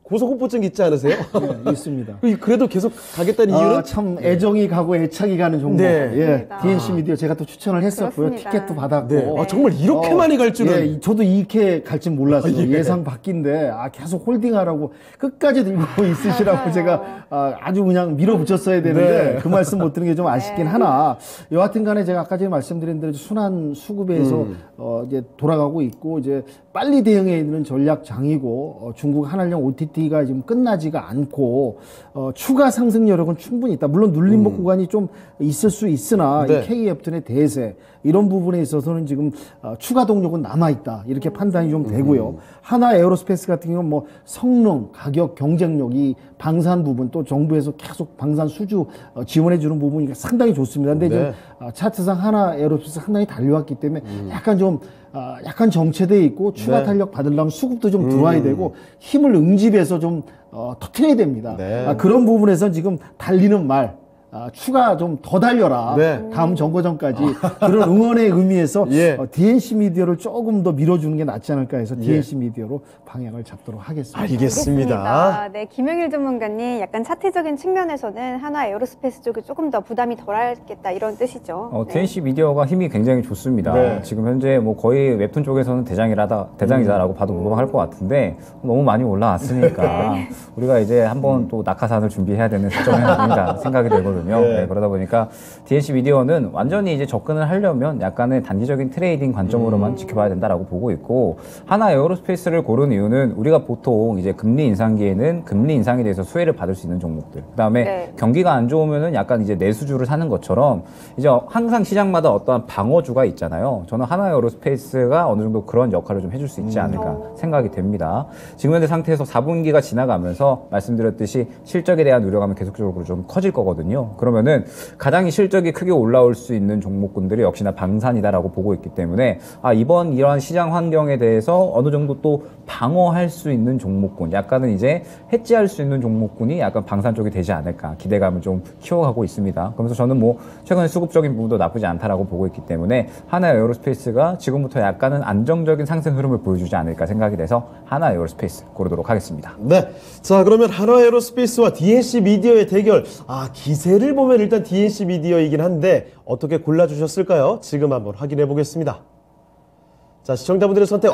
Speaker 1: 고소공포증 있지 않으세요?
Speaker 4: 네, 있습니다.
Speaker 1: 그래도 계속 가겠다는 이유는?
Speaker 4: 참 애정이 가고 애착이 가는 종목.
Speaker 1: 네.
Speaker 4: 예,
Speaker 2: 맞습니다.
Speaker 4: DNC 미디어 제가 또 추천을 했었고요.
Speaker 2: 그렇습니다.
Speaker 4: 티켓도 받았고.
Speaker 1: 네. 정말 이렇게 많이 갈 줄은.
Speaker 4: 예, 저도 이렇게 갈진 몰랐어요.
Speaker 1: 예.
Speaker 4: 예상 밖인데 계속 홀딩하라고 끝까지 들고 있으시라고
Speaker 2: 맞아요.
Speaker 4: 제가 아주 그냥 밀어붙였어야 되는데
Speaker 1: 네.
Speaker 4: 그 말씀 못 드린 게 좀 아쉽긴 하나 여하튼 간에 제가 아까 전에 말씀드린 대로 순환 수급에서 이제 돌아가고 있고 이제 빨리 대응해 있는 전략장이고 중국 한한령 OTT가 지금 끝나지가 않고 추가 상승 여력은 충분히 있다. 물론 눌림목 구간이 좀 있을 수 있으나
Speaker 1: 네.
Speaker 4: 이 KF의 대세 이런 부분에 있어서는 지금 추가 동력은 남아 있다. 이렇게 판단이 좀 되고요. 하나 에어로스페이스 같은 경우는 뭐 성능, 가격, 경쟁력 이 방산 부분 또 정부에서 계속 방산 수주 지원해 주는 부분이 상당히 좋습니다. 근데
Speaker 1: 네.
Speaker 4: 지금 차트상 하나 에어로스페이스 상당히 달려왔기 때문에 약간 정체돼 있고 추가
Speaker 1: 네.
Speaker 4: 탄력 받으려면 수급도 좀 들어와야 되고 힘을 응집해서 좀 터트려야 됩니다.
Speaker 1: 네.
Speaker 4: 그런 부분에서 지금 달리는 말 추가 좀 더 달려라.
Speaker 1: 네.
Speaker 4: 다음 정거전까지 그런 응원의 의미에서
Speaker 1: 예.
Speaker 4: DNC 미디어를 조금 더 밀어주는 게 낫지 않을까 해서 DNC 미디어로 방향을 잡도록 하겠습니다.
Speaker 1: 알겠습니다.
Speaker 2: 네, 김영일 전문가님 약간 차트적인 측면에서는 한화 에어로스페이스 쪽이 조금 더 부담이 덜하겠다 이런 뜻이죠. 네.
Speaker 3: DNC 미디어가 힘이 굉장히 좋습니다.
Speaker 1: 네.
Speaker 3: 지금 현재 뭐 거의 웹툰 쪽에서는 대장이다라고 봐도 무방할 것 같은데 너무 많이 올라왔으니까 우리가 이제 한번 또 낙하산을 준비해야 되는 시점이 아닌가 생각이 되거든요. 네, 그러다 보니까 DNC 미디어는 완전히 이제 접근을 하려면 약간의 단기적인 트레이딩 관점으로만 지켜봐야 된다라고 보고 있고 하나 에어로스페이스를 고른 이유는 우리가 보통 이제 금리 인상기에는 금리 인상에 대해서 수혜를 받을 수 있는 종목들. 그다음에
Speaker 2: 네.
Speaker 3: 경기가 안 좋으면은 약간 이제 내수주를 사는 것처럼 이제 항상 시장마다 어떠한 방어주가 있잖아요. 저는 하나 에어로스페이스가 어느 정도 그런 역할을 좀 해줄 수 있지 않을까 생각이 됩니다. 지금 현재 상태에서 4분기가 지나가면서 말씀드렸듯이 실적에 대한 우려감은 계속적으로 좀 커질 거거든요. 거예요. 그러면은 가장 실적이 크게 올라올 수 있는 종목군들이 역시나 방산이다라고 보고 있기 때문에 이번 이러한 시장 환경에 대해서 어느 정도 또 방어할 수 있는 종목군, 약간은 이제 해지할 수 있는 종목군이 약간 방산 쪽이 되지 않을까 기대감을 좀 키워가고 있습니다. 그러면서 저는 뭐 최근에 수급적인 부분도 나쁘지 않다라고 보고 있기 때문에 하나 에어로스페이스가 지금부터 약간은 안정적인 상승 흐름을 보여주지 않을까 생각이 돼서 하나 에어로스페이스 고르도록 하겠습니다.
Speaker 1: 네. 자, 그러면 하나 에어로스페이스와 DNC 미디어의 대결. 기세를 보면 일단 DNC 미디어이긴 한데 어떻게 골라주셨을까요? 지금 한번 확인해 보겠습니다. 자, 시청자분들의 선택.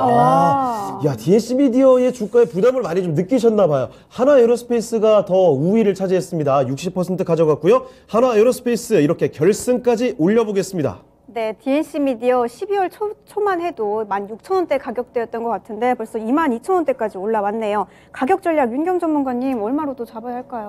Speaker 1: DNC 미디어의 주가에 부담을 많이 좀 느끼셨나 봐요. 하나 에어로스페이스가 더 우위를 차지했습니다. 60% 가져갔고요. 하나 에어로스페이스 이렇게 결승까지 올려보겠습니다.
Speaker 2: 네, DNC 미디어 12월 초만 해도 16,000원대 가격대였던 것 같은데 벌써 22,000원대까지 올라왔네요. 가격 전략 윤경 전문가님 얼마로 또 잡아야 할까요?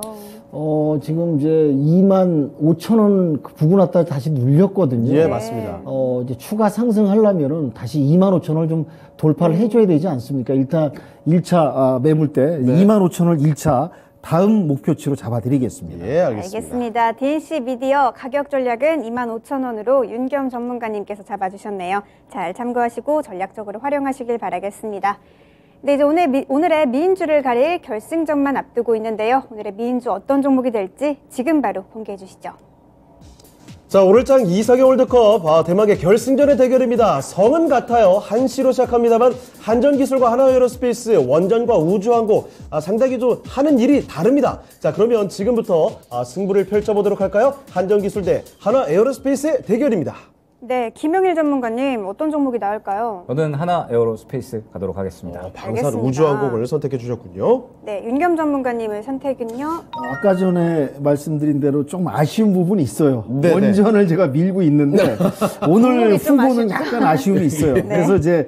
Speaker 4: 지금 이제 25,000원 부근 왔다 다시 눌렸거든요.
Speaker 1: 예, 맞습니다.
Speaker 4: 이제 추가 상승하려면은 다시 25,000원을 좀 돌파를 해줘야 되지 않습니까? 일단 1차 매물대 25,000원 1차 다음 목표치로 잡아드리겠습니다.
Speaker 1: 예, 알겠습니다.
Speaker 2: 알겠습니다. DNC 미디어 가격 전략은 25,000원으로 윤겸 전문가님께서 잡아주셨네요. 잘 참고하시고 전략적으로 활용하시길 바라겠습니다. 네, 이제 오늘의 미인주를 가릴 결승전만 앞두고 있는데요. 오늘의 미인주 어떤 종목이 될지 지금 바로 공개해 주시죠.
Speaker 1: 자, 오늘장 이사경 월드컵 대망의 결승전의 대결입니다. 성은 같아요. 1시로 시작합니다만 한전기술과 하나에어로스페이스, 원전과 우주항공 상당히 좀 하는 일이 다릅니다. 자, 그러면 지금부터 승부를 펼쳐보도록 할까요? 한전기술 대 하나에어로스페이스의 대결입니다.
Speaker 2: 네, 김영일 전문가님 어떤 종목이 나을까요?
Speaker 3: 저는 하나 에어로스페이스 가도록 하겠습니다.
Speaker 1: 방산
Speaker 2: 알겠습니다.
Speaker 1: 우주항공을 선택해 주셨군요.
Speaker 2: 네, 윤겸 전문가님의 선택은요?
Speaker 4: 아까 전에 말씀드린 대로 좀 아쉬운 부분이 있어요.
Speaker 1: 네네.
Speaker 4: 원전을 제가 밀고 있는데 오늘
Speaker 2: 좀
Speaker 4: 후보는
Speaker 2: 아쉽다.
Speaker 4: 약간 아쉬움이 있어요. 그래서 이제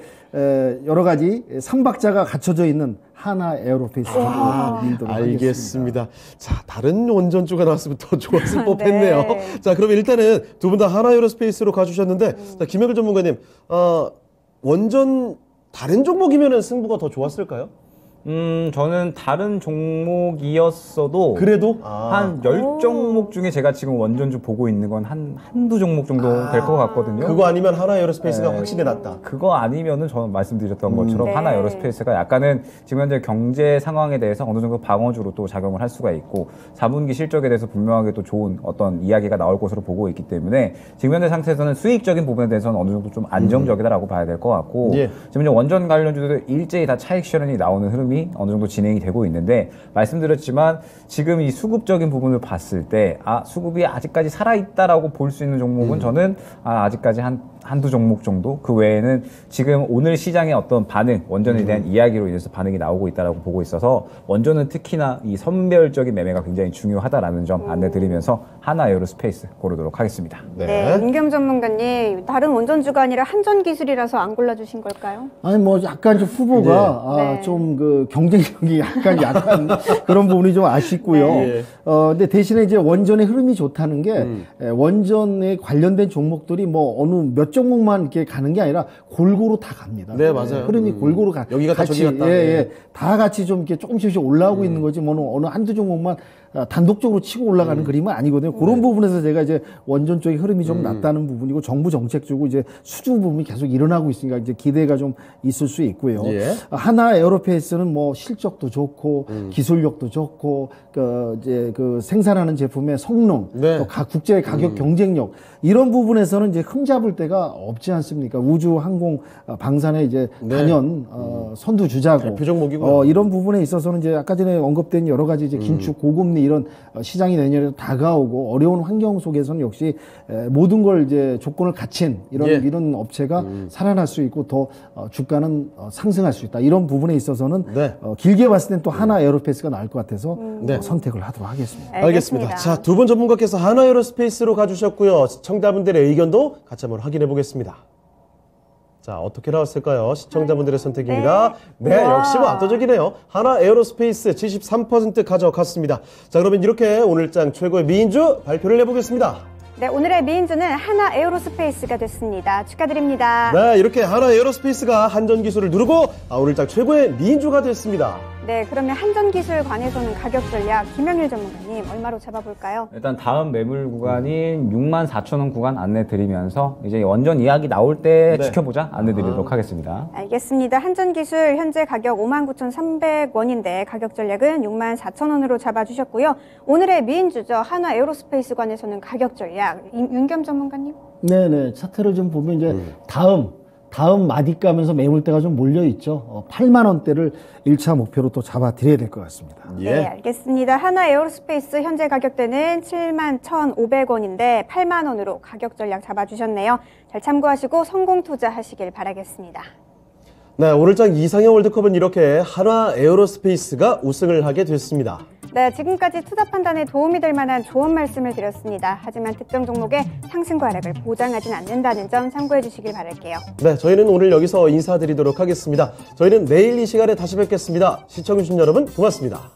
Speaker 4: 여러 가지 3박자가 갖춰져 있는 하나 에어로스페이스를 밀도록 하겠습니다.
Speaker 1: 알겠습니다. 자, 다른 원전주가 나왔으면 더 좋았을 법했네요.
Speaker 2: 네.
Speaker 1: 자, 그러면 일단은 두 분 다 하나에어로스페이스로 가주셨는데, 자, 김영일 전문가님, 원전 다른 종목이면은 승부가 더 좋았을까요?
Speaker 3: 저는 다른 종목이었어도
Speaker 1: 그래도
Speaker 3: 한 10종목 중에 제가 지금 원전주 보고 있는 건 한두 종목 정도 될 것 같거든요.
Speaker 1: 그거 아니면 하나에어로스페이스가 확실히 낫다.
Speaker 3: 그거 아니면은 저는 말씀드렸던 것처럼
Speaker 2: 네.
Speaker 3: 하나 에어로스페이스가 약간은 지금 현재 경제 상황에 대해서 어느 정도 방어주로 또 작용을 할 수가 있고 4분기 실적에 대해서 분명하게 또 좋은 어떤 이야기가 나올 것으로 보고 있기 때문에 지금 현재 상태에서는 수익적인 부분에 대해서는 어느 정도 좀 안정적이다라고 봐야 될 것 같고
Speaker 1: 예.
Speaker 3: 지금 이제 원전 관련주도 일제히 다 차익 실현이 나오는 흐름이 어느 정도 진행이 되고 있는데 말씀드렸지만 지금 이 수급적인 부분을 봤을 때 수급이 아직까지 살아있다라고 볼 수 있는 종목은 저는 아직까지 한두 종목 정도 그 외에는 지금 오늘 시장의 어떤 반응 원전에 대한 이야기로 인해서 반응이 나오고 있다라고 보고 있어서 원전은 특히나 이 선별적인 매매가 굉장히 중요하다라는 점 안내드리면서 하나 에어로스페이스 고르도록 하겠습니다.
Speaker 2: 네, 윤겸 전문가님 다른 원전주가 아니라 한전기술이라서 안 골라주신 걸까요?
Speaker 4: 아니 뭐 약간 좀 후보가
Speaker 2: 네.
Speaker 4: 좀 그 경쟁력이 약간 약한 그런 부분이 좀 아쉽고요.
Speaker 1: 네.
Speaker 4: 근데 대신에 이제 원전의 흐름이 좋다는 게 원전에 관련된 종목들이 뭐 어느 몇 종목만 이렇게 가는 게 아니라 골고루 다 갑니다.
Speaker 1: 네, 맞아요.
Speaker 4: 흐름이 골고루 가.
Speaker 1: 여기 갔다
Speaker 4: 같이,
Speaker 1: 저기 갔다.
Speaker 4: 다 같이 좀 이렇게 조금씩 올라오고 있는 거지 뭐 어느 한두 종목만 단독적으로 치고 올라가는 그림은 아니거든요. 그런 부분에서 제가 이제 원전 쪽의 흐름이 좀 낮다는 부분이고 정부 정책 주고 이제 수주 부분이 계속 일어나고 있으니까 이제 기대가 좀 있을 수 있고요.
Speaker 1: 예.
Speaker 4: 하나 에어로페이스는 뭐 실적도 좋고 기술력도 좋고 이제 그 생산하는 제품의 성능,
Speaker 1: 네.
Speaker 4: 또 국제 가격 경쟁력 이런 부분에서는 이제 흠잡을 데가 없지 않습니까? 우주 항공 방산의 이제
Speaker 1: 네.
Speaker 4: 단연 선두 주자고
Speaker 1: 대표 종목이고요.
Speaker 4: 이런 부분에 있어서는 이제 아까 전에 언급된 여러 가지 이제 긴축 고금리 이런 시장이 내년에 다가오고 어려운 환경 속에서는 역시 모든 걸 이제 조건을 갖춘 이런 업체가 살아날 수 있고 더 주가는 상승할 수 있다. 이런 부분에 있어서는
Speaker 1: 네.
Speaker 4: 길게 봤을 땐 또 하나 에어로스페이스가 나을 것 같아서
Speaker 1: 네.
Speaker 4: 선택을 하도록 하겠습니다.
Speaker 1: 알겠습니다. 자, 두 분 전문가께서 하나에어로스페이스로 가주셨고요. 시청자분들의 의견도 같이 한번 확인해 보겠습니다. 자, 어떻게 나왔을까요? 시청자분들의 선택입니다. 네, 역시 뭐 압도적이네요. 하나에어로스페이스 73% 가져갔습니다. 자, 그러면 이렇게 오늘장 최고의 미인주 발표를 해보겠습니다.
Speaker 2: 네, 오늘의 미인주는 하나 에어로스페이스가 됐습니다. 축하드립니다.
Speaker 1: 네, 이렇게 하나에어로스페이스가 한전기술을 누르고 오늘장 최고의 미인주가 됐습니다.
Speaker 2: 네, 그러면 한전기술관에서는 가격 전략 김영일 전문가님 얼마로 잡아볼까요?
Speaker 3: 일단 다음 매물 구간인 64,000원 구간 안내 드리면서 이제 원전 이야기 나올 때
Speaker 1: 네.
Speaker 3: 지켜보자 안내 드리도록 하겠습니다.
Speaker 2: 알겠습니다. 한전기술 현재 가격 59,300원인데 가격 전략은 64,000원으로 잡아주셨고요. 오늘의 미인주죠. 한화에어로스페이스 관에서는 가격 전략 윤겸 전문가님.
Speaker 4: 네네. 차트를 좀 보면 이제 다음 마디가면서 매물대가 좀 몰려있죠. 8만 원대를 1차 목표로 또 잡아드려야 될 것 같습니다.
Speaker 2: 네, 알겠습니다. 한화에어로스페이스 현재 가격대는 71,500원인데 8만 원으로 가격 전략 잡아주셨네요. 잘 참고하시고 성공 투자하시길 바라겠습니다.
Speaker 1: 네, 오늘장 이상형 월드컵은 이렇게 한화 에어로스페이스가 우승을 하게 됐습니다.
Speaker 2: 네, 지금까지 투자 판단에 도움이 될 만한 조언 말씀을 드렸습니다. 하지만 특정 종목의 상승과 하락을 보장하진 않는다는 점 참고해 주시길 바랄게요.
Speaker 1: 네, 저희는 오늘 여기서 인사드리도록 하겠습니다. 저희는 내일 이 시간에 다시 뵙겠습니다. 시청해주신 여러분 고맙습니다.